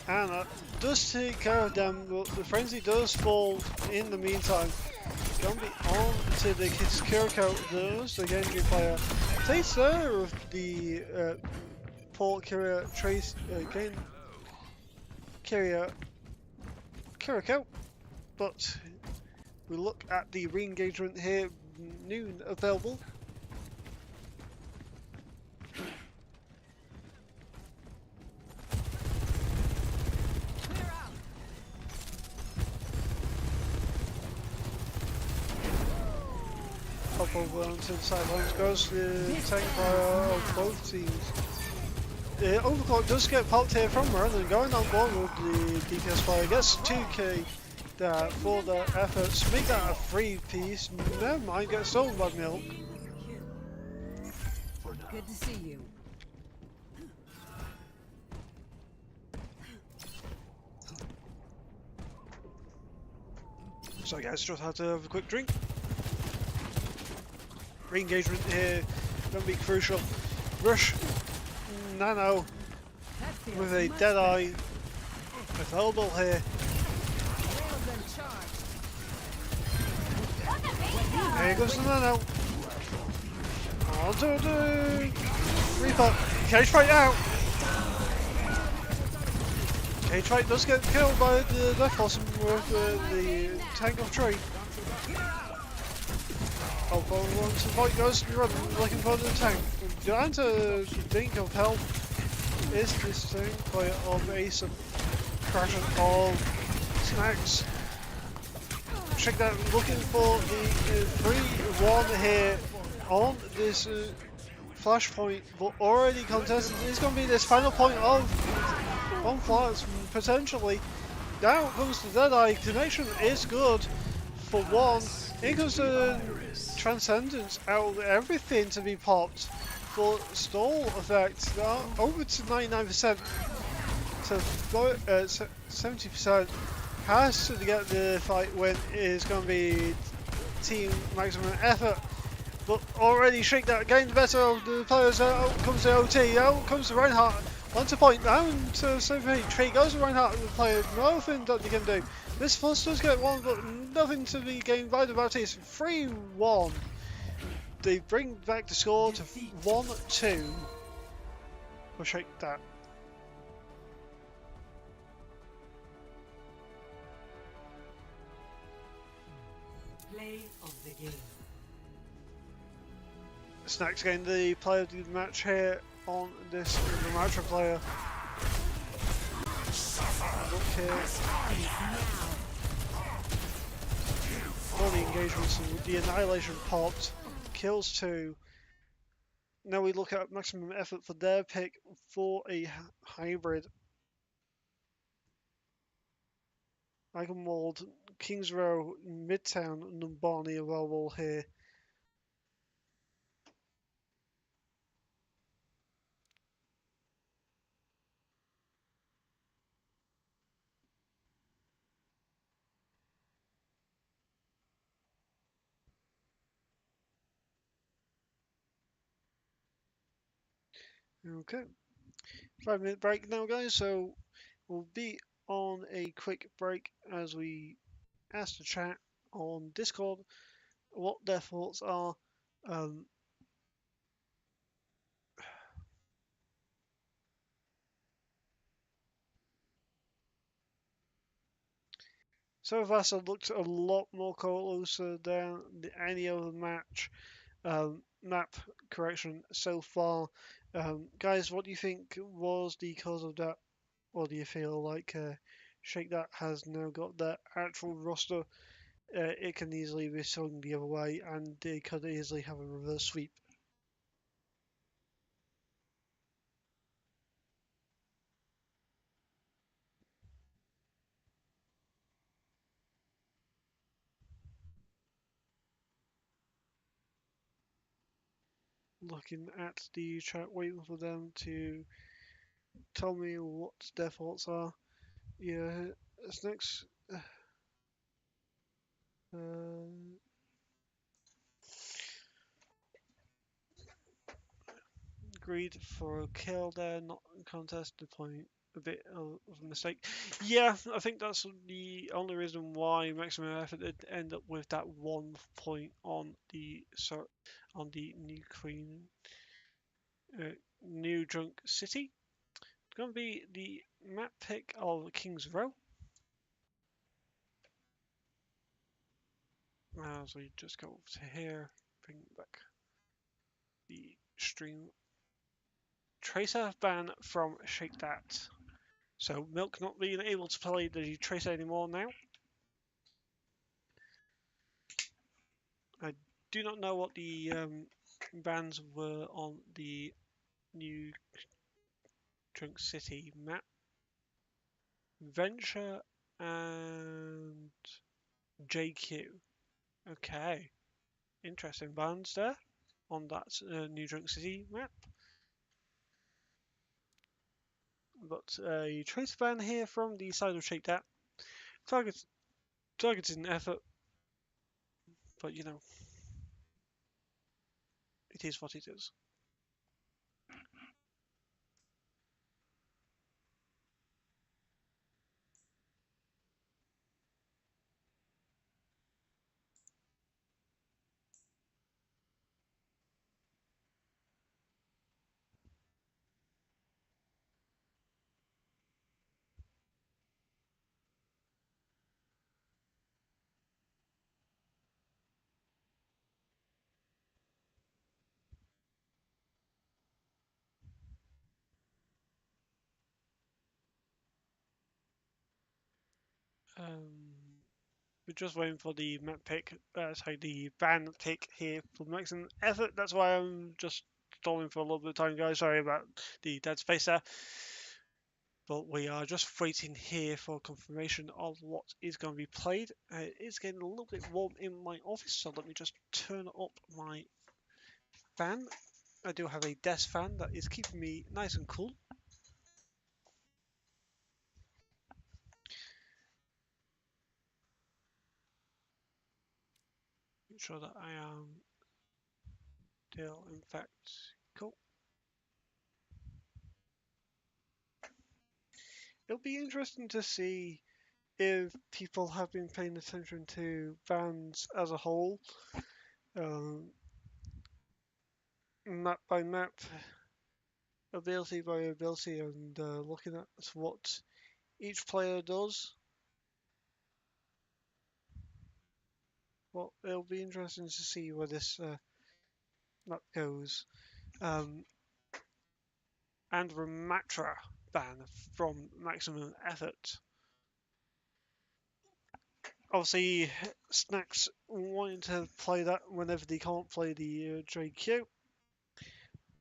Anna does take care of them, but the frenzy does fall in the meantime. Gonna be on to the Kiriko, the Genji player. Takes care of the Port Kyria Trace again. Kiriko. But we look at the re-engagement here, noon available. Pop over onto the sidelines, goes the tank player of both teams. The Overclock does get popped here from Merlin, going on board with the DPS player, gets 2k. For the efforts, make that a free piece. Never mind, get stolen by Milk. Good to see you. So guys, just had to have a quick drink. Re-engagement here, gonna be crucial. Rush Nano with a Deadeye available here. Here goes the Nano. On to the Reaper. Cage fight out. Cage fight does get killed by the Death Blossom with the Tank of Tree. Oh, once the fight goes to be running, looking for the tank. Trying to think of help is this tank player of Ace crashing of snacks. Check that, looking for the 3-1 here on this Flashpoint, but already contested. It's going to be this final point of one flats potentially. Now comes the Deadeye. Connection is good for one. Here comes the Transcendence out of everything to be popped for stall effect. Over to 99% to 70%. Has to get the fight win is going to be team maximum effort, but already Shake That getting the better of the players. Out comes the OT, out comes the Reinhardt, onto point, down to 73, goes the Reinhardt, the player, nothing that they can do. This Fuss does get one, but nothing to be gained by the Baptiste. 3-1. They bring back the score to 1-2 for Shake That. Play of the game. Snacks getting the player of the match here on this Ramatra player. Look here. For the engagements, the Annihilation popped, kills 2. Now we look at maximum effort for their pick for a hybrid. Eigenwald, Kings Row, Midtown, Numbani available here. Okay, 5 minute break now, guys. So we'll be on a quick break as we ask the chat on Discord what their thoughts are. Um, so far, so looked a lot more closer than any other map correction so far. Guys, what do you think was the cause of that? Or do you feel like Shake That has now got their actual roster? It can easily be swung the other way, and they could easily have a reverse sweep. Looking at the chat, waiting for them to tell me what their thoughts are. Yeah, this next. Uh, Agreed for a kill there, not contest the point. A bit of a mistake. Yeah, I think that's the only reason why maximum effort did end up with that 1 point on the new queen, new drunk city. It's going to be the map pick of King's Row. As we just go to here, bring back the stream tracer ban from Shake That. So Milk not being able to play the tracer anymore now. I do not know what the bans were on the new Drunk City map. Venture and JQ. Okay, interesting bans there on that new Drunk City map. But a tracer ban here from the side of Shake That. Targeted effort, but you know, it is what it is. We're just waiting for the map pick, sorry, the ban pick here for maximum effort. That's why I'm just stalling for a little bit of time, guys. Sorry about the dead space there. But we are just waiting here for confirmation of what is going to be played. It's getting a little bit warm in my office, so let me just turn up my fan. I do have a desk fan that is keeping me nice and cool. Make sure that I am still, in fact, cool. It'll be interesting to see if people have been paying attention to bans as a whole, um, map by map, ability by ability, and looking at what each player does. Well, it'll be interesting to see where this map goes. And Ramatra ban from maximum effort. Obviously, Snacks wanting to play that whenever they can't play the JQ.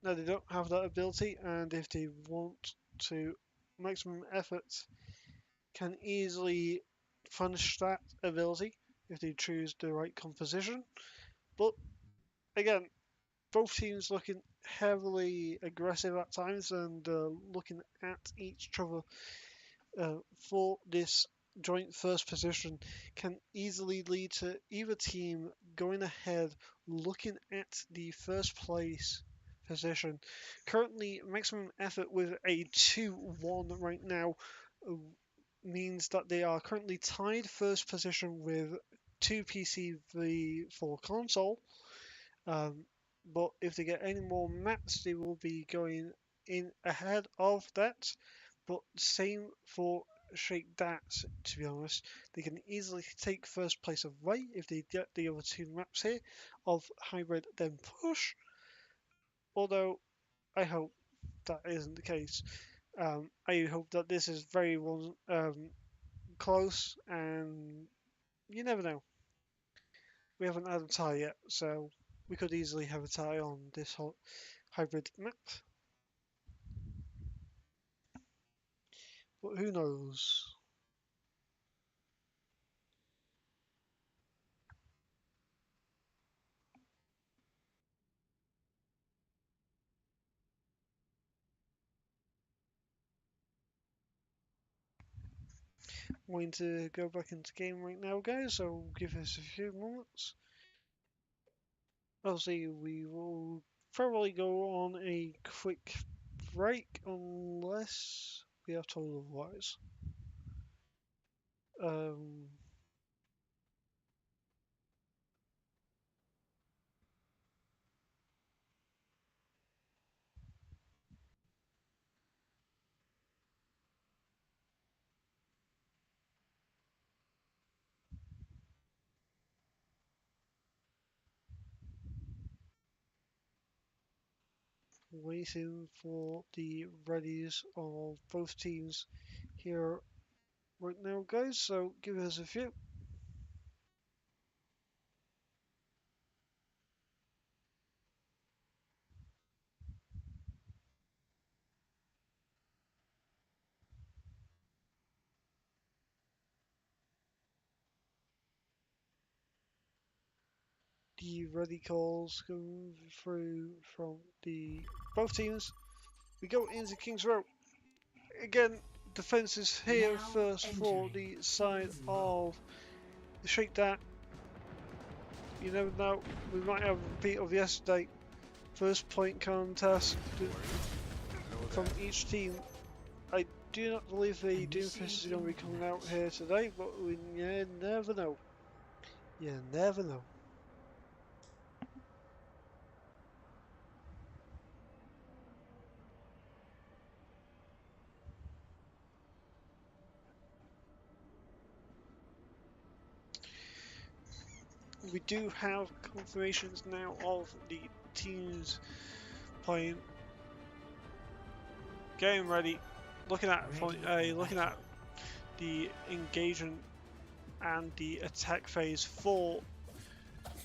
No, they don't have that ability, and if they want to, maximum effort can easily punish that ability if they choose the right composition. But again, both teams looking heavily aggressive at times and looking at each other for this joint first position can easily lead to either team going ahead, looking at the first place position. Currently, maximum effort with a 2-1 right now means that they are currently tied first position with 2 PCV for console. But if they get any more maps, they will be going in ahead of that. But same for Shake That, to be honest. They can easily take first place away if they get the other 2 maps here of Hybrid then Push. Although I hope that isn't the case. I hope that this is very close, and you never know. We haven't had a tie yet, so we could easily have a tie on this whole hybrid map. But who knows? I'm going to go back into game right now, guys, so give us a few moments. Obviously, we will probably go on a quick break unless we are told otherwise. Waiting for the readies of both teams here right now, guys, so give us a few. The ready calls come through from both teams. We go into King's Row. Again, defense is here first for the side of the Shake That. You never know, we might have a repeat of yesterday. First point contest from each team. I do not believe the Doomfist is going to be coming out here today, but you never know. You never know. We do have confirmations now of the teams playing, getting ready, looking at the engagement and the attack phase for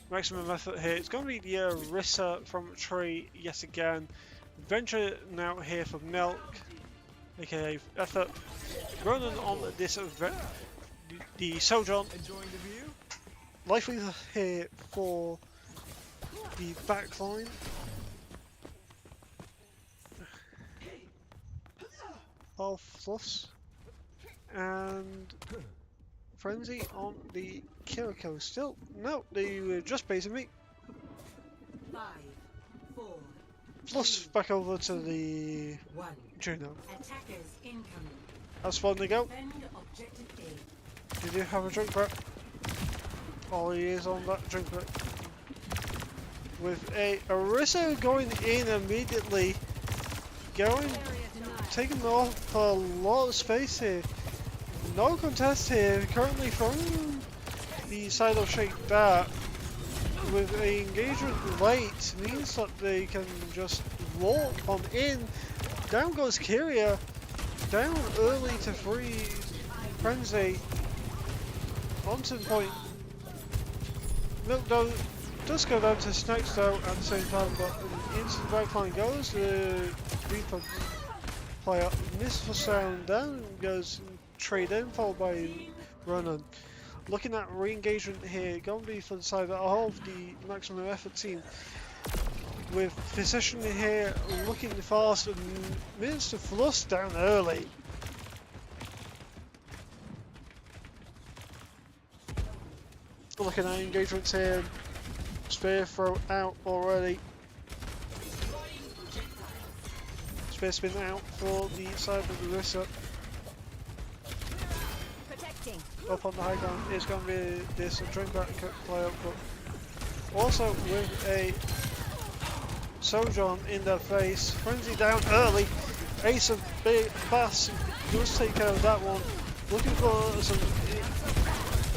maximum effort here. It's going to be the Rissa from Trey yet again. Venture now here for Milk, aka Effort. Ronan on this event, the Sojourn. Enjoying the view? Likely here for the backline. Of Fluffs and Frenzy on the Kiriko. Still, no, they were just baiting me. 5, 4, Fluffs back over to the 1. Juno. Attackers incoming. That's fun to go. Defend objective A. Did you have a drink break? All he is on that drink break. With a Orisa going in immediately, taking off a lot of space here. No contest here, currently from the side of Shake That. With a engagement late, means that they can just walk on in. Down goes Kyria, down early to free Frenzy. Onto the point. Milk though does go down to Snacks though at the same time, but into the backline goes the Reaper player. Misses sound down goes trade in, followed by Ronan. Looking at re-engagement here, going to be for the side of the maximum effort team. With position here, looking fast, and minutes to flush down early. Looking at engagements here, spear throw out already. Spear spin out for the side of the Rissa. Protecting. Up on the high ground, it's going to be this drink back play up, but also with a Sojourn in their face. Frenzy down early. Ace of Bass does take care of that one. Looking for some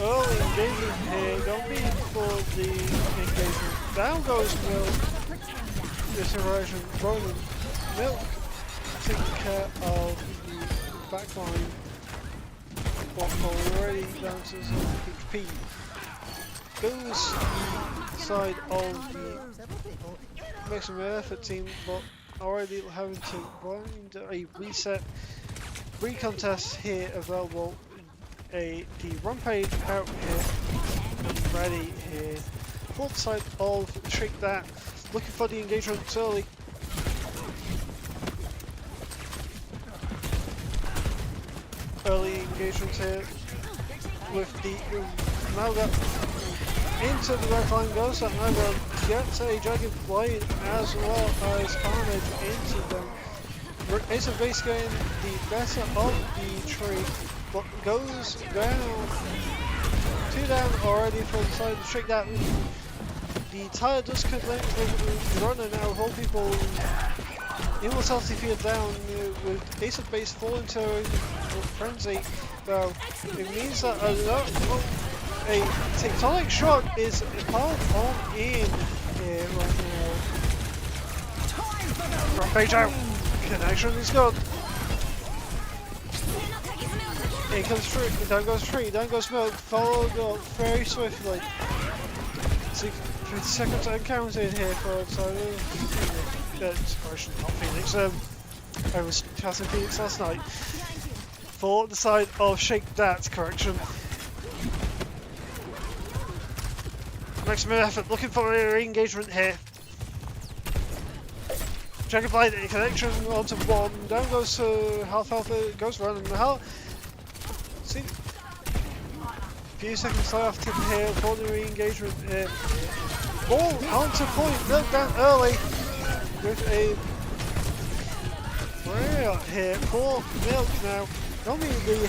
early engagement here. Don't be for the engagement. Down goes Milk. This iteration. Ronan. Milk taking care of the backline. But already down to some HP. Goes side of the maximum effort team, but already having to find a reset recontest here available. The Rampage out here and ready here. Fourth side of Shake That, looking for the engagement early. Early engagement here with the Malga into the right line goes that Malga gets a Dragon Blade as well as Carnage into them. Ace of Base getting the better of the tree, but goes down. 2 down already for the side to Shake That. The tire does connect with Runner now, whole people Immortality field down with Ace of Base falling to Frenzy. Though it means that a tectonic shot is held on in here right now. Rampage out. Connection is good. Here comes Tree. Down goes Tree. Down goes Milk. Followed up very swiftly. 50 seconds encountered here for the side of not Phoenix. I was casting Phoenix last night. For the side of Shake That, correction. Maximum effort, looking for a re-engagement here. Dragonfly connection onto one, down goes to half health, goes running. See, few seconds left here for the re-engagement here. Ball onto point, Milk down early with a rail here for Milk now. Only the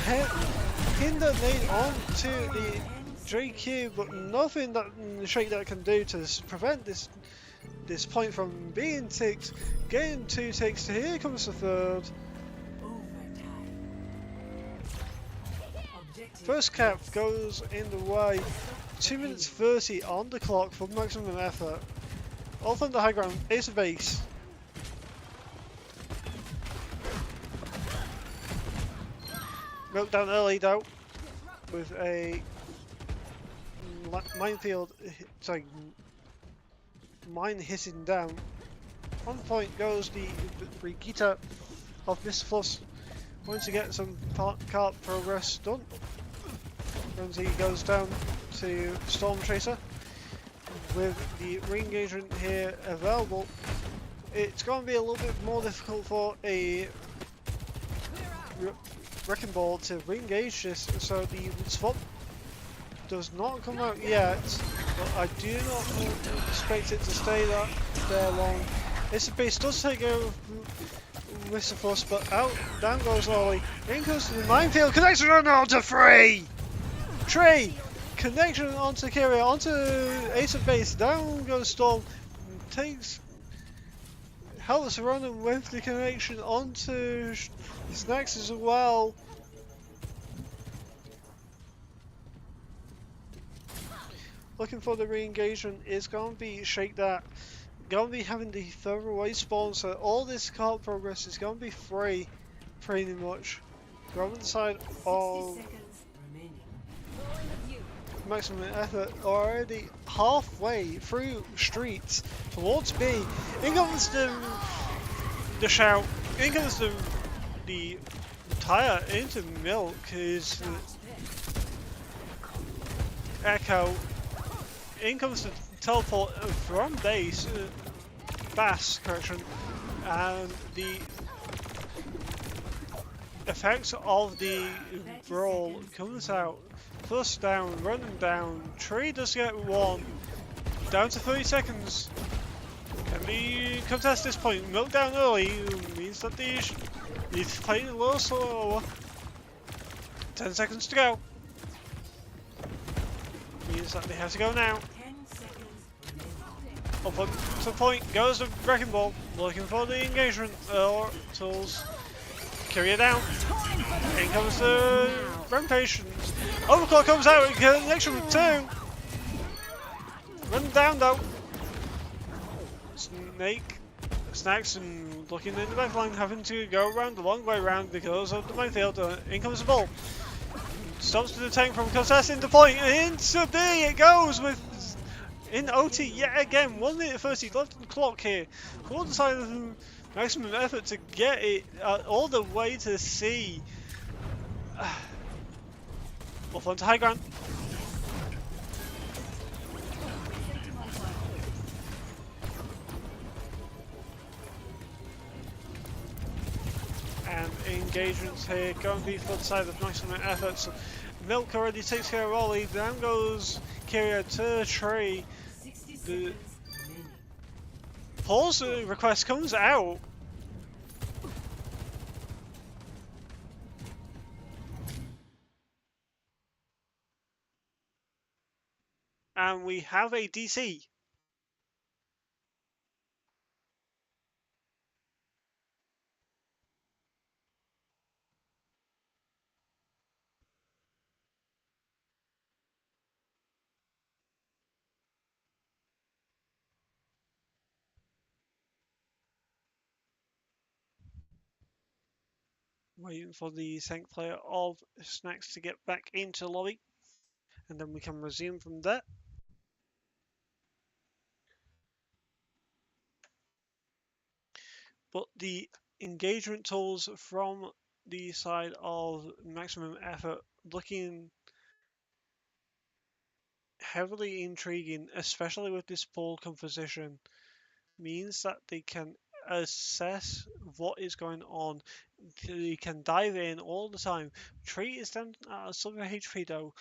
hinder made onto the JQ, but nothing that Shake That can do to prevent this point from being ticked. Getting 2 ticks. Here comes the third. First cap goes in the way. 2 minutes 30 on the clock for maximum effort. All from the high ground. Ace of Base. Milk down early though, with a minefield, sorry, mine hitting down. On point goes the Brigitte of Mr. Fluss, going to get some cart progress done. Frenzy goes down to Storm Chaser, with the re-engagement here available. It's going to be a little bit more difficult for a Wrecking Ball to re-engage this, so the swap does not come out yet, but I do not expect it to stay there long. Ace of Base does take over Mr. Fuss, but out, down goes Ollie. In goes to the minefield, connection onto Tree! Connection onto Kyria, onto Ace of Base, down goes Storm, takes helps running with the connection onto Snacks as well. Looking for the re-engagement is going to be Shake That. Going to be having the further away spawn, so all this card progress is going to be free, pretty much. Go on the side of maximum effort, already halfway through streets towards B. In comes the shout, in comes the tire into Milk, is Echo. In comes the teleport from base, Bass, correction, and the effects of the brawl comes out. First down, running down, Tree does get 1, down to 30 seconds. Can we contest this point? Milk down early means that they need to play a little slower. 10 seconds to go. Means that they have to go now. 10 seconds remaining. Up on to the point goes the wrecking ball, looking for the engagement tools. Carry it down. In comes the rampage. Overclock comes out. Connection with 2. Run down though. Snacks and looking in the back line, having to go around the long way round because of the minefield. In comes the ball. Stops the tank from contesting the point. Into B it goes with in OT yet again. 1 minute 30 left on the clock here. Call decided the maximum effort to get it all the way to C. Off onto high ground. And engagements here going to be for the side of maximum efforts. Milk already takes care of Ollie. Down goes Kyria to the tree. 60 The seconds remaining. pause request comes out. And we have a DC. Waiting for the tank player of Snacks to get back into the lobby. And then we can resume from there. But the engagement tools from the side of maximum effort looking heavily intriguing, especially with this pool composition, means that they can assess what is going on. They can dive in all the time. Tree is down at a silver HP though,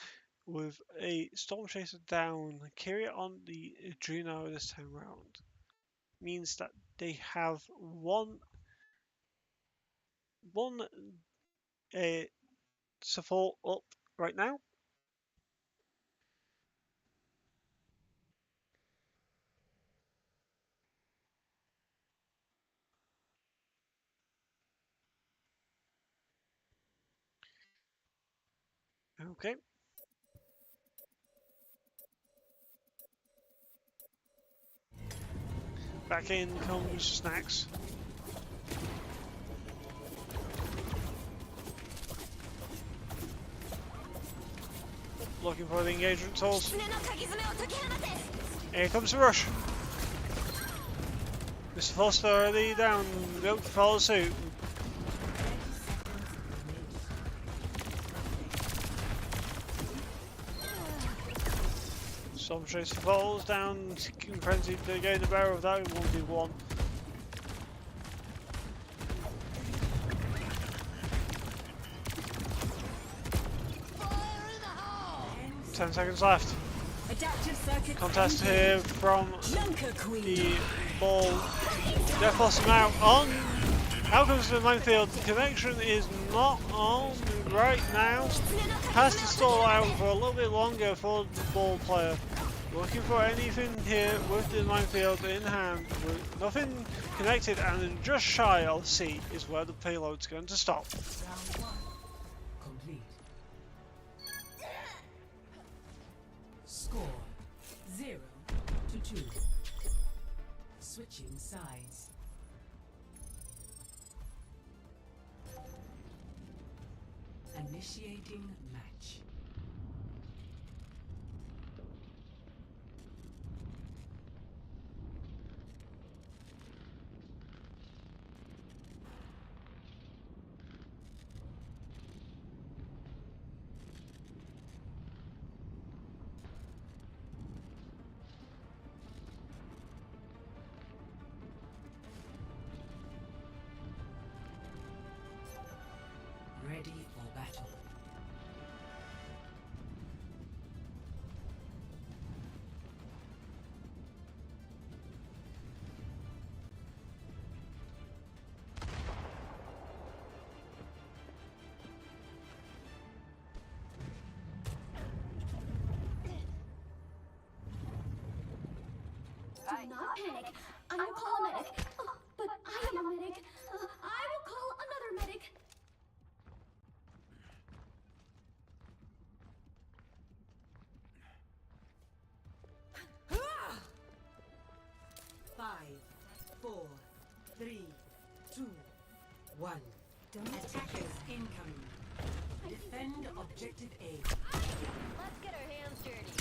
with a Storm Chaser down. Kyria on the Juno this time round. Means that they have one support up right now. Okay. Back in comes Snacks. Looking for the engagement tools. Here comes the rush. Mr. Foster already down. Milk follows suit. Storm Chaser falls down. Frenzy to gain the barrel of that 1v1. Ten 10 seconds left. Adaptive circuit Contest engaged. here from Junker Queen. the ball. Death Blossom out on. Out comes the minefield. The connection is not on right now. Has to stall out for a little bit longer for the ball player. Looking for anything here with the minefield in hand. With nothing connected and just shy of C is where the payload's going to stop. Round 1 complete. Score 0-2. Switching sides. Initiating match. Ready for battle. Do not panic. I will call a medic. But I am a medic. I will call another medic. Five, 4, 3, 2, 1. Attackers incoming. Defend objective A. Let's get our hands dirty.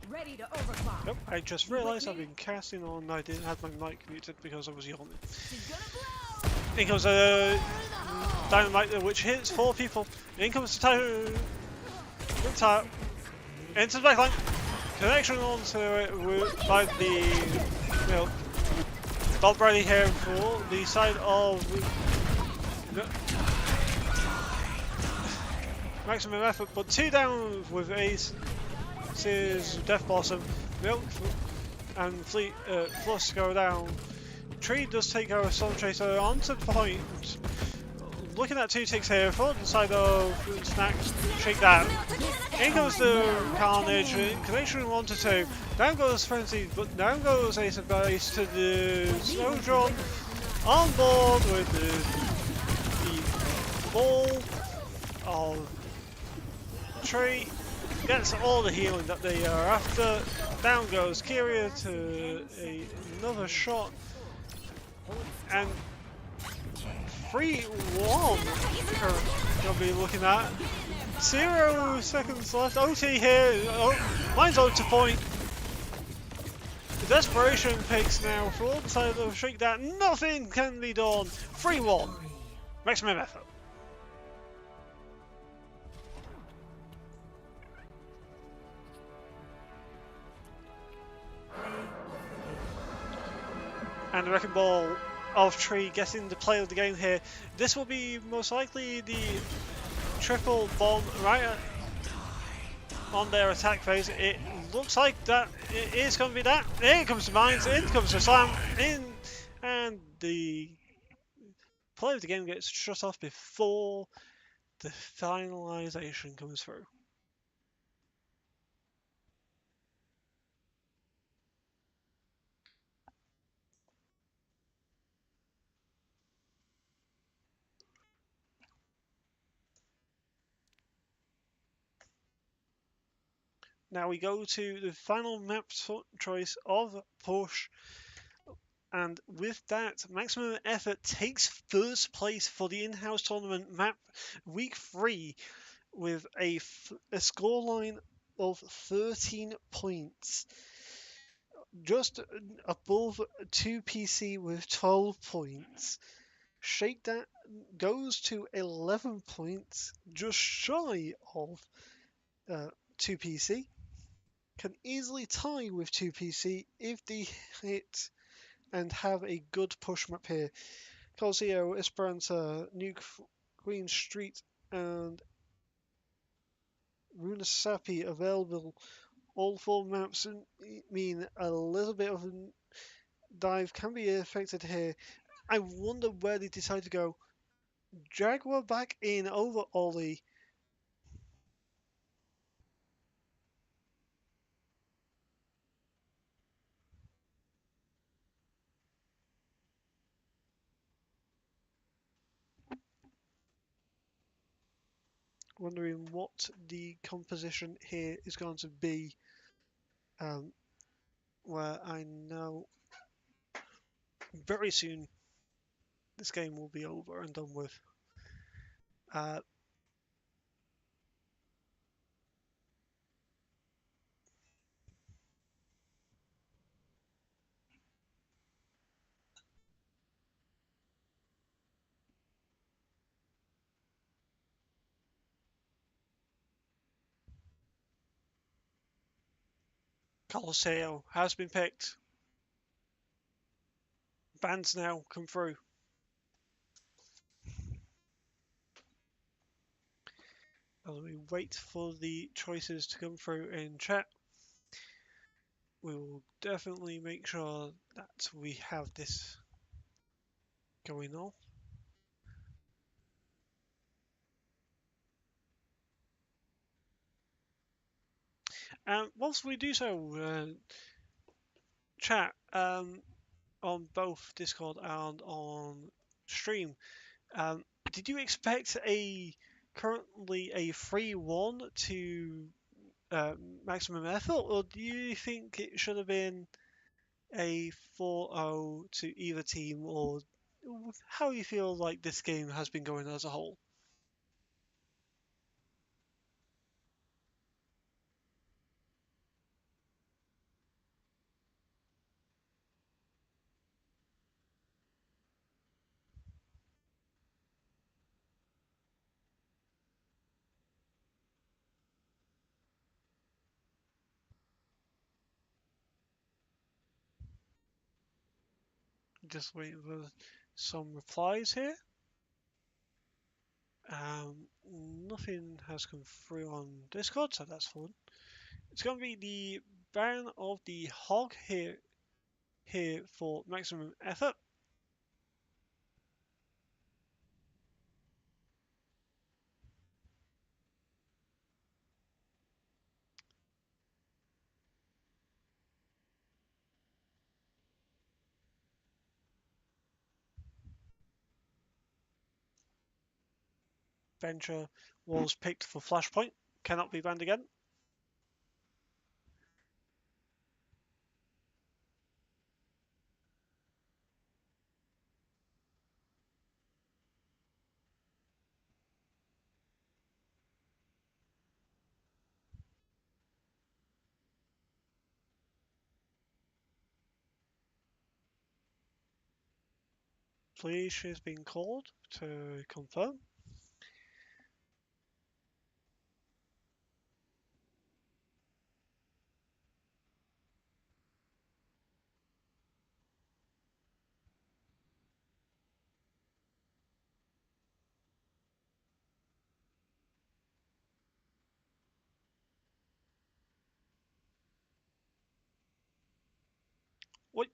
Ready to overclock. Yep, I just realised I've been casting on. I didn't have my mic muted because I was yawning. In comes a dynamite which hits 4 people. In comes the tower. Into the backline. Connection onto it by the Bob Bradley here for the side of maximum effort, but 2 down with Ace's Death Blossom, Milk and Fleet Flush go down. Tree does take our Storm Chaser onto the point. Looking at 2 ticks here for the side of Snack Shakedown. In goes the Carnage, connection 1 to 2. Down goes Frenzy, but down goes Ace of Base to the Snowdrop. On board with the ball of Tree. gets all the healing that they are after. Down goes Kyria to another shot. And 3-1 gonna be looking at. 0 seconds left. OT here. Oh, mine's out to point. The desperation picks now for all the side of shake that. Nothing can be done. 3-1. Maximum effort. And the wrecking ball of Tree getting the play of the game here. This will be most likely the triple bomb right on their attack phase. It looks like that it is going to be that. Here comes the mines, in comes the slam, in, and the play of the game gets shut off before the finalization comes through. Now we go to the final map choice of Push, and with that, Maximum Effort takes first place for the in-house tournament map week 3 with a scoreline of 13 points. Just above 2PC with 12 points. Shake That goes to 11 points, just shy of 2PC. Can easily tie with 2PC if they hit and have a good push map here. Cosio, Esperanza, New Queen Street, and Runasapi available. All 4 maps mean a little bit of a dive can be affected here. I wonder where they decide to go. Jaguar back in over Ollie. Wondering what the composition here is going to be. Where I know very soon this game will be over and done with. Colosseo has been picked. Bands now come through. As we wait for the choices to come through in chat, we will definitely make sure that we have this going on. Whilst we do so, chat on both Discord and on stream, did you expect currently a 3-1 to Maximum Effort, or do you think it should have been a 4-0 to either team, or how you feel like this game has been going as a whole? Just waiting for some replies here. Nothing has come through on Discord, so that's fun. It's going to be the ban of the hog here for Maximum Effort. Venture was picked for Flashpoint, cannot be banned again. Fleece is being called to confirm. What?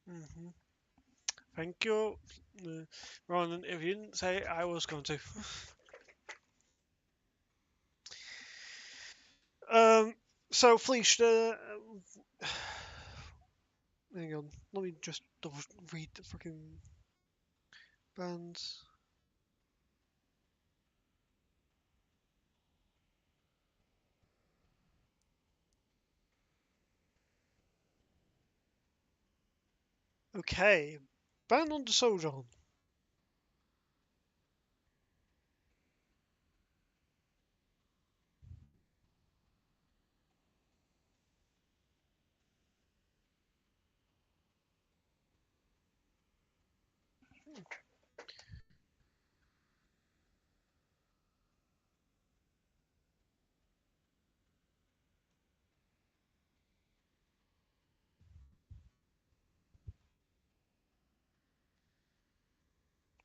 Hmm. Thank you, Ronan. If you didn't say it, I was going to. So Fleece, hang on. Let me just double read the fucking bands. Okay, ban on the Sojourn.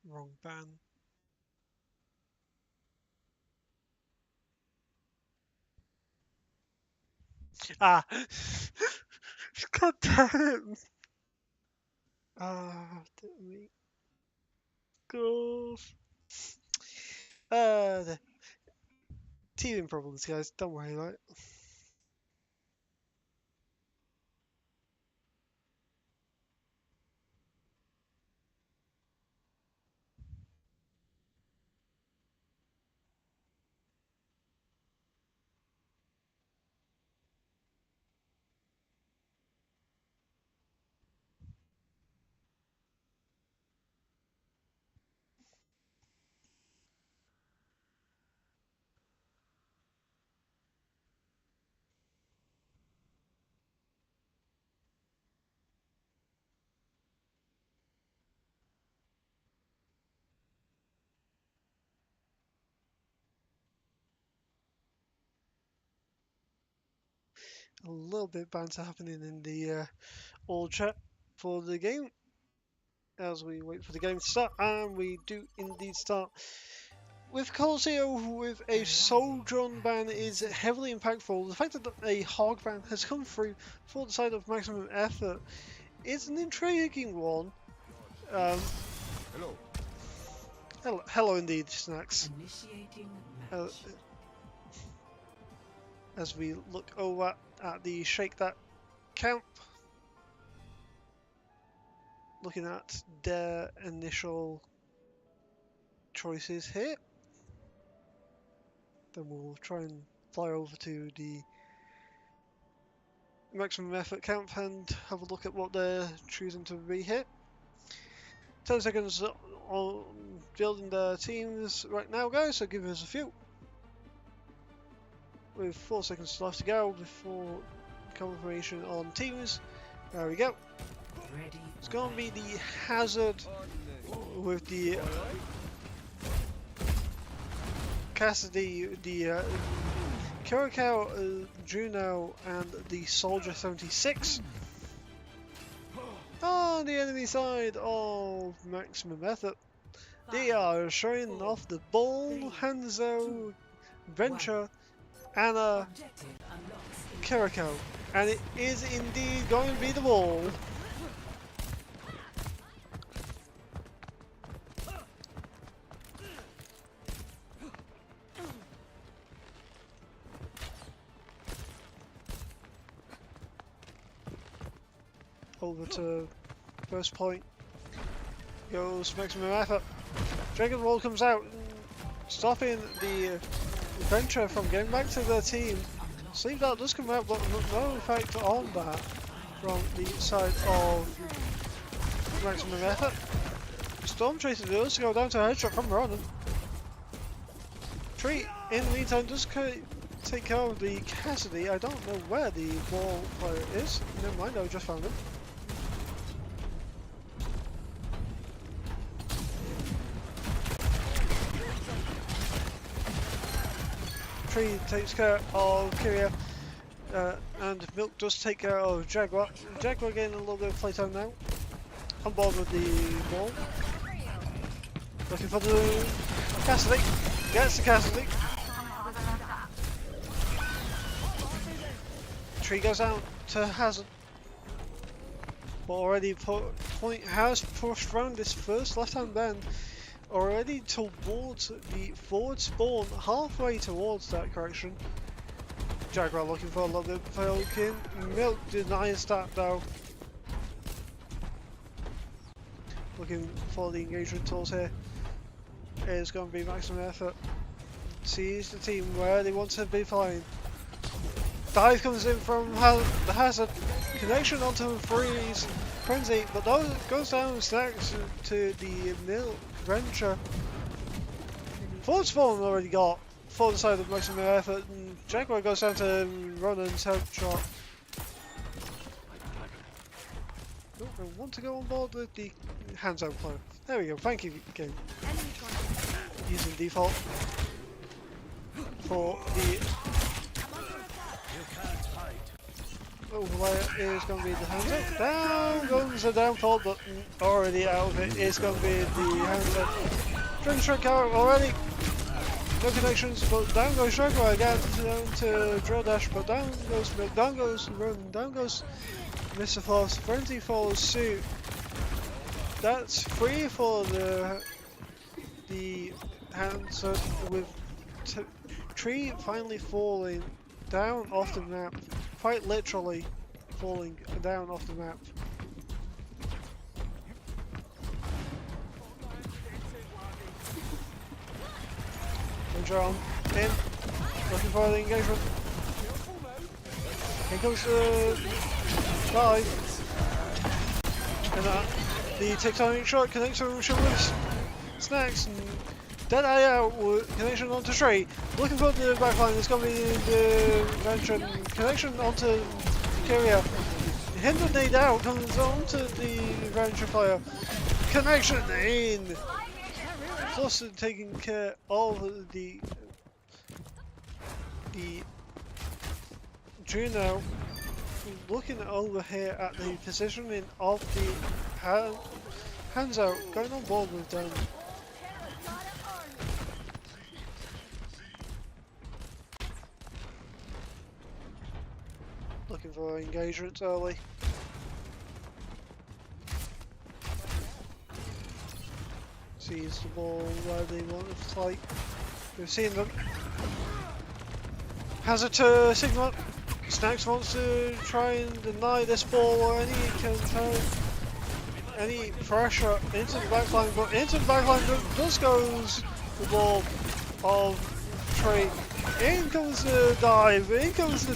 Wrong ban. Ah, god damn it. Ah, damn me. God. The teething problems, guys. Don't worry, right? A little bit of banter happening in the all chat for the game as we wait for the game to start, and we do indeed start. With Colosseo with a Sojourn ban is heavily impactful. The fact that a Hog ban has come through for the side of maximum effort is an intriguing one. Hello indeed, Snacks. Initiating Uh, match. as we look over at the Shake That camp, looking at their initial choices here. Then we'll try and fly over to the maximum effort camp and have a look at what they're choosing to be here. 10 seconds on building their teams right now, guys, so give us a few. With 4 seconds left to go before confirmation on teams. There we go. Ready. It's going to be the Hazard with the Cassidy, the Curacao, Juno, and the Soldier 76. On the enemy side of Maximum Effort, they are showing off the Bull, Hanzo, Venture, Anna, Objective unlocks in Curacao. And it is indeed going to be the Bull. Over to first point. Goes Maximum Effort. Dragon Ball comes out, stopping the Venture from getting back to their team. Sleep Dart does come out, but no effect on that from the side of Maximum Effort. Storm Chaser does go down to a headshot from Ronan. Tree, in the meantime, does take care of the Cassidy. I don't know where the ball player is. Never mind, I just found him. Tree takes care of Kyria, and Milk does take care of Jaguar. Jaguar getting a little bit of playtime now. On board with the ball. Looking for the Cassidy. Gets the Cassidy. Tree goes out to Hazard. But already Point has pushed round this first left-hand bend. Already towards the forward spawn, halfway towards that correction. Jaguar looking for a little bit of poking. Milk denies that though. Looking for the engagement tools here. It's going to be Maximum Effort. Sees the team where they want to be flying. Dive comes in from the Hazard. Connection onto Freeze. Frenzy, but goes down stacks to the Milk Venture. Forward spawn already got for the side of Maximum Effort, and Jaguar goes down to Ronan's headshot. Oh, I want to go on board with the hands-out player. There we go, thank you game. Using default for the overlayer is going to be the hands up. Down goes the downfall, but already out of it is going to be the hands up. Dragon Strike out already. No connections, but down goes Jaguar again down to Drill Dash, but down goes Milk, down goes Run, down goes Mr. Floss. Frenzy follows suit. That's free for the hands up with Tree finally falling down off the map. Quite literally falling down off the map. Venture on in, looking for the engagement. Here comes the dive. And the tectonic shot connects to shoulders. Snacks and dead eye out with connection onto Tree. Looking for the backline, it's going to be the Venture connection onto Kyria. Hindered nade out comes onto the Venture player. Connection in! Plus taking care of the Juno. Looking over here at the positioning of the hands out, going on board with them. Looking for engagement early. Sees the ball where they want to fly. We've seen them. Hazard to Sigma. Snacks wants to try and deny this ball or any pressure into the backline, but into the backline does goes the ball of Tree. In comes the dive. In comes the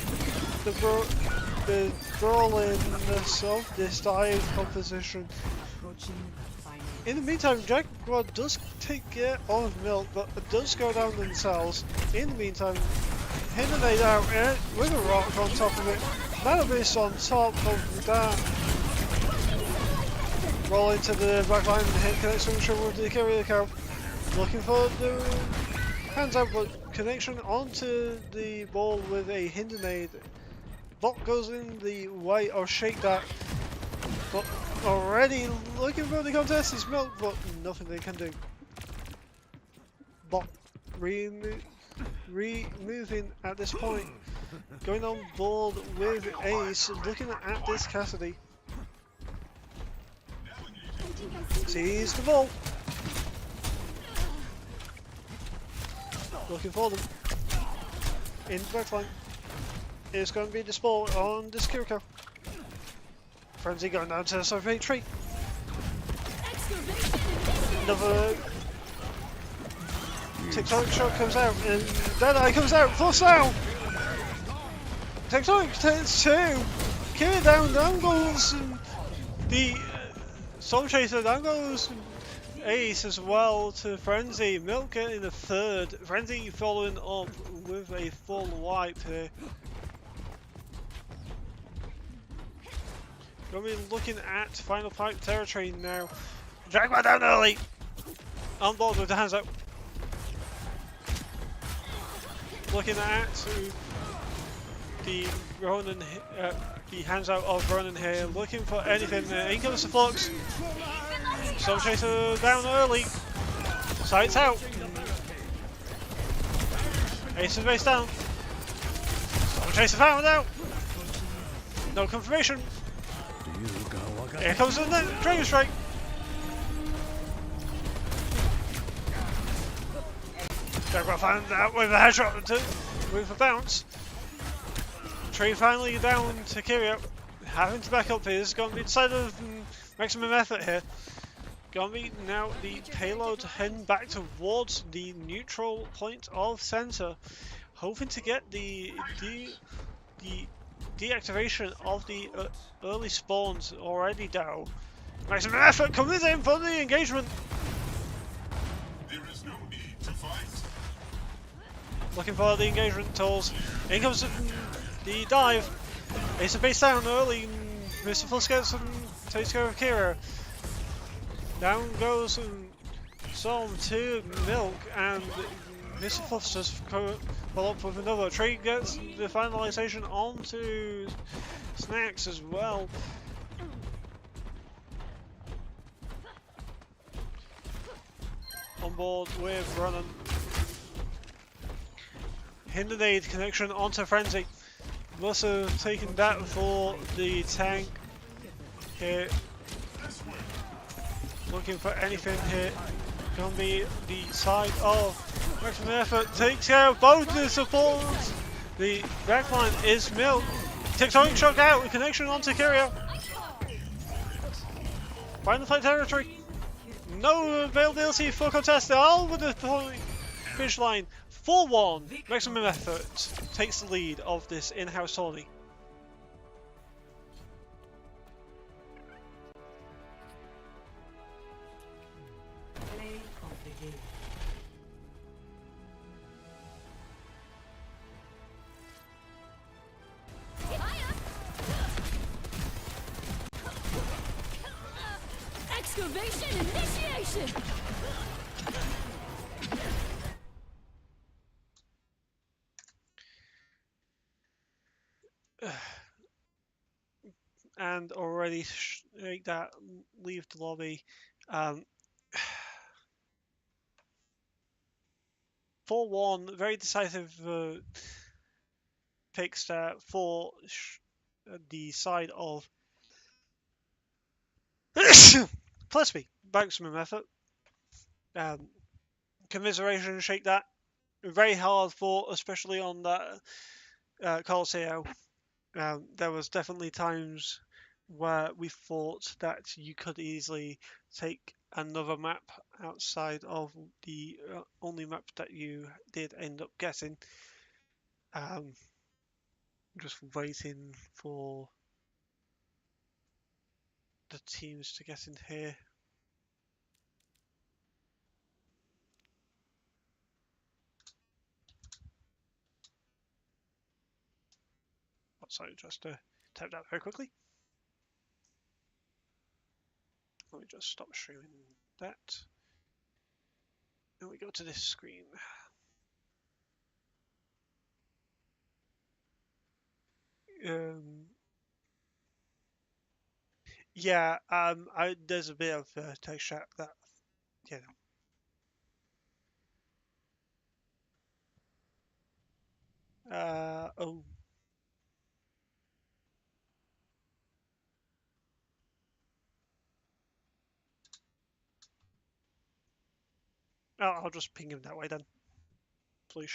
brawliness of this dive composition. In the meantime, Jaguar does take care of Milk, but it does go down themselves. In the meantime, Hindered out with a rock on top of it. Manabis on top of that. Roll into the back line and hit connection with the Kyria cow. Looking for the Hands out, but connection onto the ball with a hinder nade. Bot goes in the way of Shake That. But already looking for the contest is Milk, but nothing they can do. Bot moving at this point. Going on board with Ace, looking at this Cassidy. Sees the ball. Looking for them. In the backline. It's going to be the sport on this Kiriko. Frenzy going down to the survey tree. Another Tectonic shot comes out, and Deadeye comes out for Sal. Tectonic takes two. Kira down goes the Soul Chaser, down goes Ace as well to Frenzy. Milk getting the third. Frenzy following up with a full wipe here. Gonna be looking at final fight territory now. Dragma down early. On board with the hands up. Looking at the Ronin, the hands out of Ronin here. Looking for anything. In comes the Flux. Soul Chaser down early. Sights out. Ace is base down. Soul Chaser found out. No confirmation. Here comes the Dragon Strike. Jaguar found out with a headshot with a bounce. Tree finally down to Kirio. Having to back up here. This is going to be decided of maximum effort here. Going to be now the payload heading back towards the neutral point of center. Hoping to get the deactivation of the early spawns already down. Maximum effort comes in for the engagement. There is no need to fight. Looking for the engagement tools. In comes the dive. Ace of base down early. Mr. Fluscus takes care of Kira. Down goes Psalm to Milk, and Mr. Fluffs just follow up with another. Tree gets the finalization onto Snacks as well. On board with Ronan. Hinder nade connection onto Frenzy. Must have taken that for the tank here. Looking for anything here. Gonna be the side of maximum effort. Takes care of both the supports. The backline is Milk. Tectonic shock out with connection onto Kirio. Final fight territory. No availability for contest. All with the finish line. 4-1. Maximum effort takes the lead of this in-house tourney. Play of the game. Excavation initiation! And already make that leave the lobby. 4-1, very decisive picks there for the side of plus me. Maximum effort. Commiseration, shake that. Very hard fought, especially on that Coliseum. There was definitely times where we thought that you could easily take another map outside of the only map that you did end up getting. Just waiting for the teams to get in here. So just tap that very quickly. Let me just stop streaming that. And we go to this screen. Yeah, there's a bit of text chat that, you know. Oh, I'll just ping him that way then, please.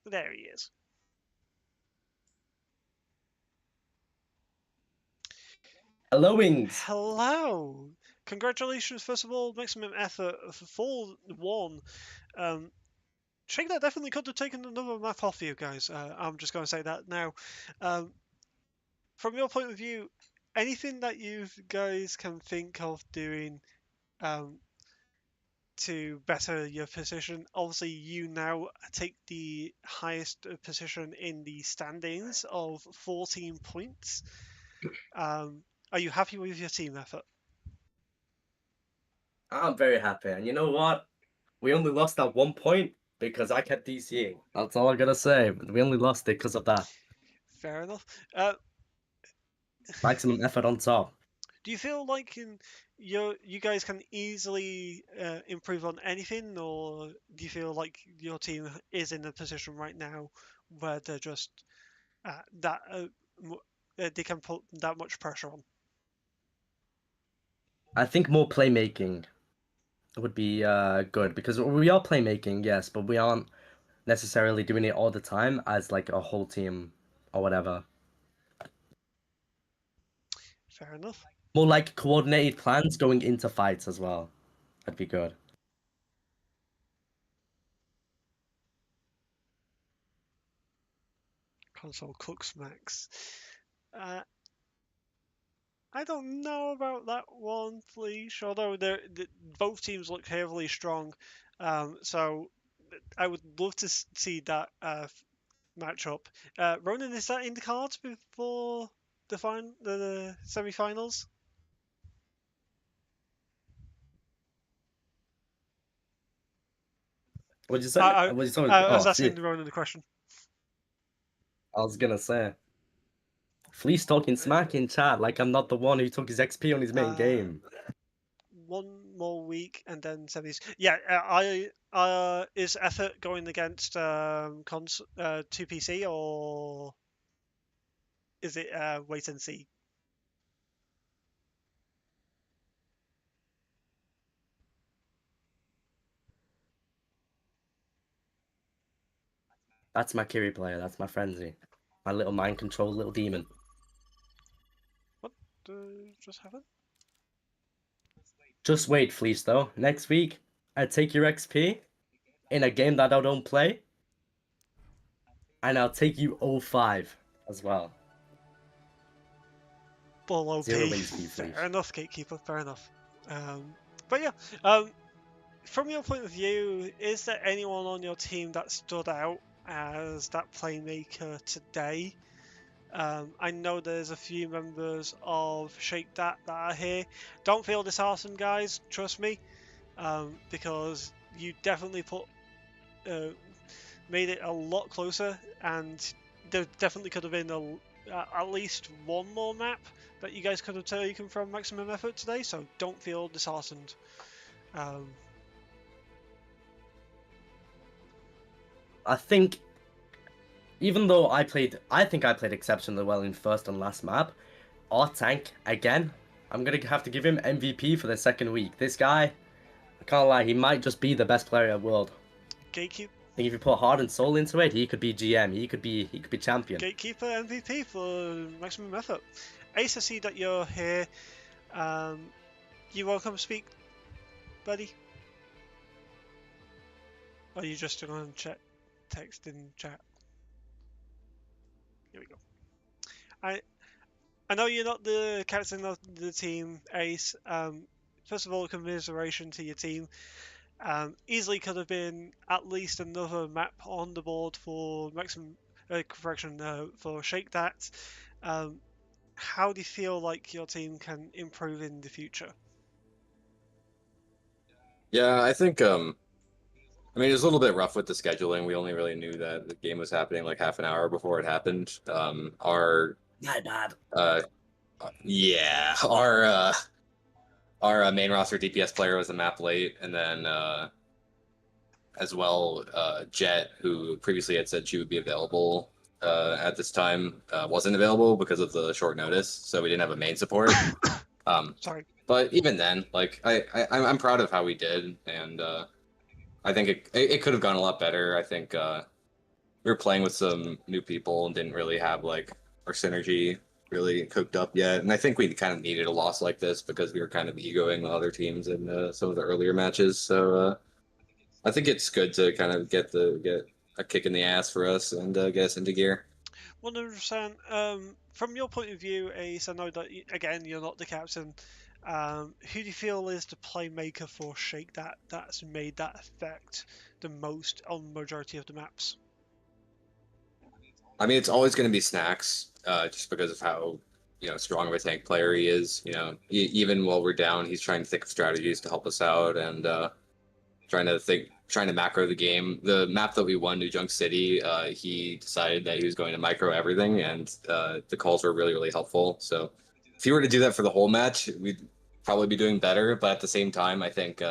There he is. Hello, Wings. Hello. Congratulations, first of all, maximum effort for full one. Shake that definitely could have taken another map off you guys. I'm just going to say that now. From your point of view, anything that you guys can think of doing um, to better your position? Obviously, you now take the highest position in the standings of 14 points. Are you happy with your team effort? I'm very happy. And you know what? We only lost that 1 point because I kept DCing. That's all I gotta say. We only lost it because of that. Fair enough. Maximum effort on top. Do you feel like you guys can easily improve on anything, or do you feel like your team is in a position right now where they're just they can put that much pressure on? I think more playmaking would be good because we are playmaking, yes, but we aren't necessarily doing it all the time as like a whole team or whatever. Fair enough. More like coordinated plans going into fights as well. That'd be good. Console cooks max. I don't know about that one, please. Although both teams look heavily strong, so I would love to see that matchup. Ronan, is that in the cards before the semi-finals? What'd you say? I, What'd you say? I was Oh, asking shit. Ronan the question. I was gonna say. Fleece talking smack in chat like I'm not the one who took his XP on his main game. One more week and then semis. Yeah, is effort going against 2PC, or is it wait and see? That's my Kiri player. That's my frenzy. My little mind control little demon. What just happened? Just wait, Fleece, though. Next week, I take your XP in a game that I don't play. And I'll take you 05 as well. Bull OP. 0 wins for you, Fleece. Fair enough, Gatekeeper. Fair enough. But yeah, from your point of view, is there anyone on your team that stood out as that playmaker today? I know there's a few members of Shake That are here. Don't feel disheartened, guys. Trust me, because you definitely made it a lot closer, and there definitely could have been at least one more map that you guys could have taken from maximum effort today. So don't feel disheartened. I think, even though I think I played exceptionally well in first and last map, our tank, again, I'm going to have to give him MVP for the second week. This guy, I can't lie, he might just be the best player in the world. Gatekeeper. I think if you put heart and soul into it, he could be GM. He could be champion. Gatekeeper MVP for maximum effort. Ace, I see that you're here. You welcome to speak, buddy? Or are you just going to text in chat? Here we go. I know you're not the captain of the team, Ace. First of all, commiseration to your team. Easily could have been at least another map on the board for maximum for Shake That. How do you feel like your team can improve in the future? Yeah, I think I mean, it was a little bit rough with the scheduling. We only really knew that the game was happening like half an hour before it happened. My bad. Uh, yeah, our main roster DPS player was a map late, and then as well, Jet, who previously had said she would be available at this time, wasn't available because of the short notice, so we didn't have a main support. Sorry. But even then, like I'm proud of how we did, and I think it could have gone a lot better. I think we were playing with some new people and didn't really have like our synergy really cooked up yet. And I think we kind of needed a loss like this because we were kind of egoing the other teams in some of the earlier matches. So I think it's good to kind of get a kick in the ass for us and get us into gear. 100%. From your point of view, Ace, I know that again you're not the captain. Who do you feel is the playmaker for Shake that's made that effect the most on majority of the maps? I mean, it's always going to be Snacks, just because of how strong of a tank player he is. Even while we're down, he's trying to think of strategies to help us out and trying to macro the game. The map that we won, New Junk City, he decided that he was going to micro everything, and the calls were really, really helpful. So if he were to do that for the whole match, we'd probably be doing better. But at the same time, I think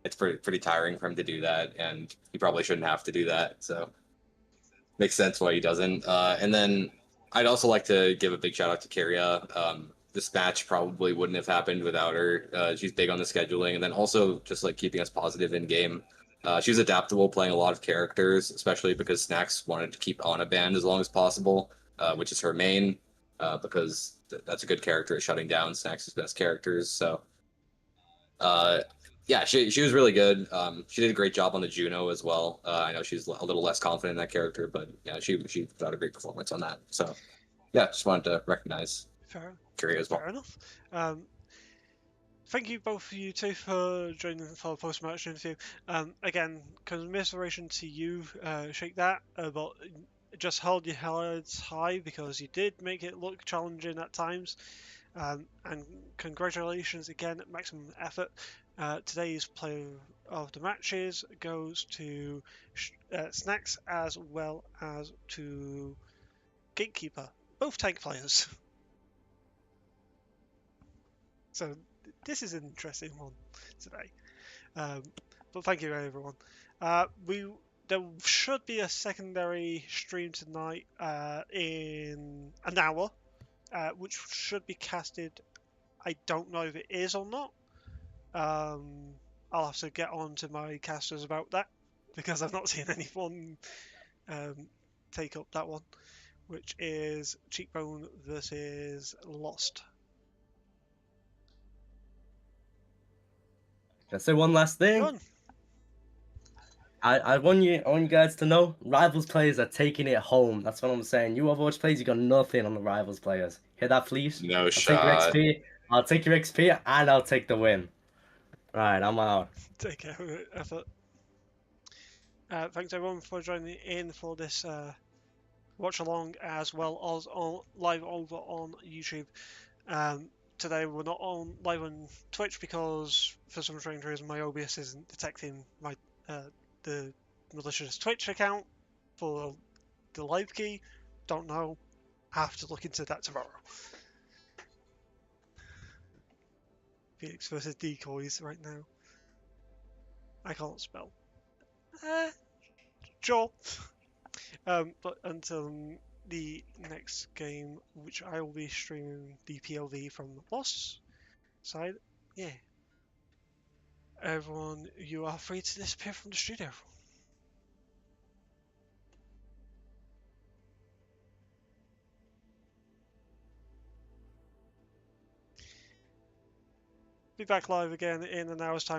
it's pretty tiring for him to do that, and he probably shouldn't have to do that. So makes sense why he doesn't. And then I'd also like to give a big shout out to Kyria. This match probably wouldn't have happened without her. She's big on the scheduling, and then also just like keeping us positive in game. She's adaptable, playing a lot of characters, especially because Snacks wanted to keep Ana banned as long as possible, which is her main, because that's a good character at shutting down Snacks' best characters. So, yeah, she was really good. She did a great job on the Juno as well. I know she's a little less confident in that character, but yeah, she put out a great performance on that. So, yeah, just wanted to recognize Kyria as well. Fair enough. Thank you both of you two for joining for the post-match interview. Again, commiseration to you, Shake That, but just hold your heads high because you did make it look challenging at times. And congratulations again at maximum effort. Today's player of the matches goes to Snacks as well as to Gatekeeper, both tank players. So this is an interesting one today. But thank you everyone. There should be a secondary stream tonight in an hour, which should be casted. I don't know if it is or not. I'll have to get on to my casters about that because I've not seen anyone take up that one, which is Cheekbone versus Lost. Can I say one last thing? Done. I want you guys to know, Rivals players are taking it home. That's what I'm saying. You Overwatch players, you got nothing on the Rivals players. Hear that, please? No I'll shot. take your XP. I'll take your XP, and I'll take the win. Right, I'm out. Take care of it, effort. Thanks everyone for joining in for this watch along as well as on live over on YouTube. Today we're not on live on Twitch because for some strange reason my OBS isn't detecting my the malicious Twitch account for the live key. Don't know. Have to look into that tomorrow. Phoenix versus decoys right now. I can't spell. Sure. But until the next game, which I will be streaming the POV from the boss side, yeah. Everyone, you are free to disappear from the studio. Be back live again in an hour's time.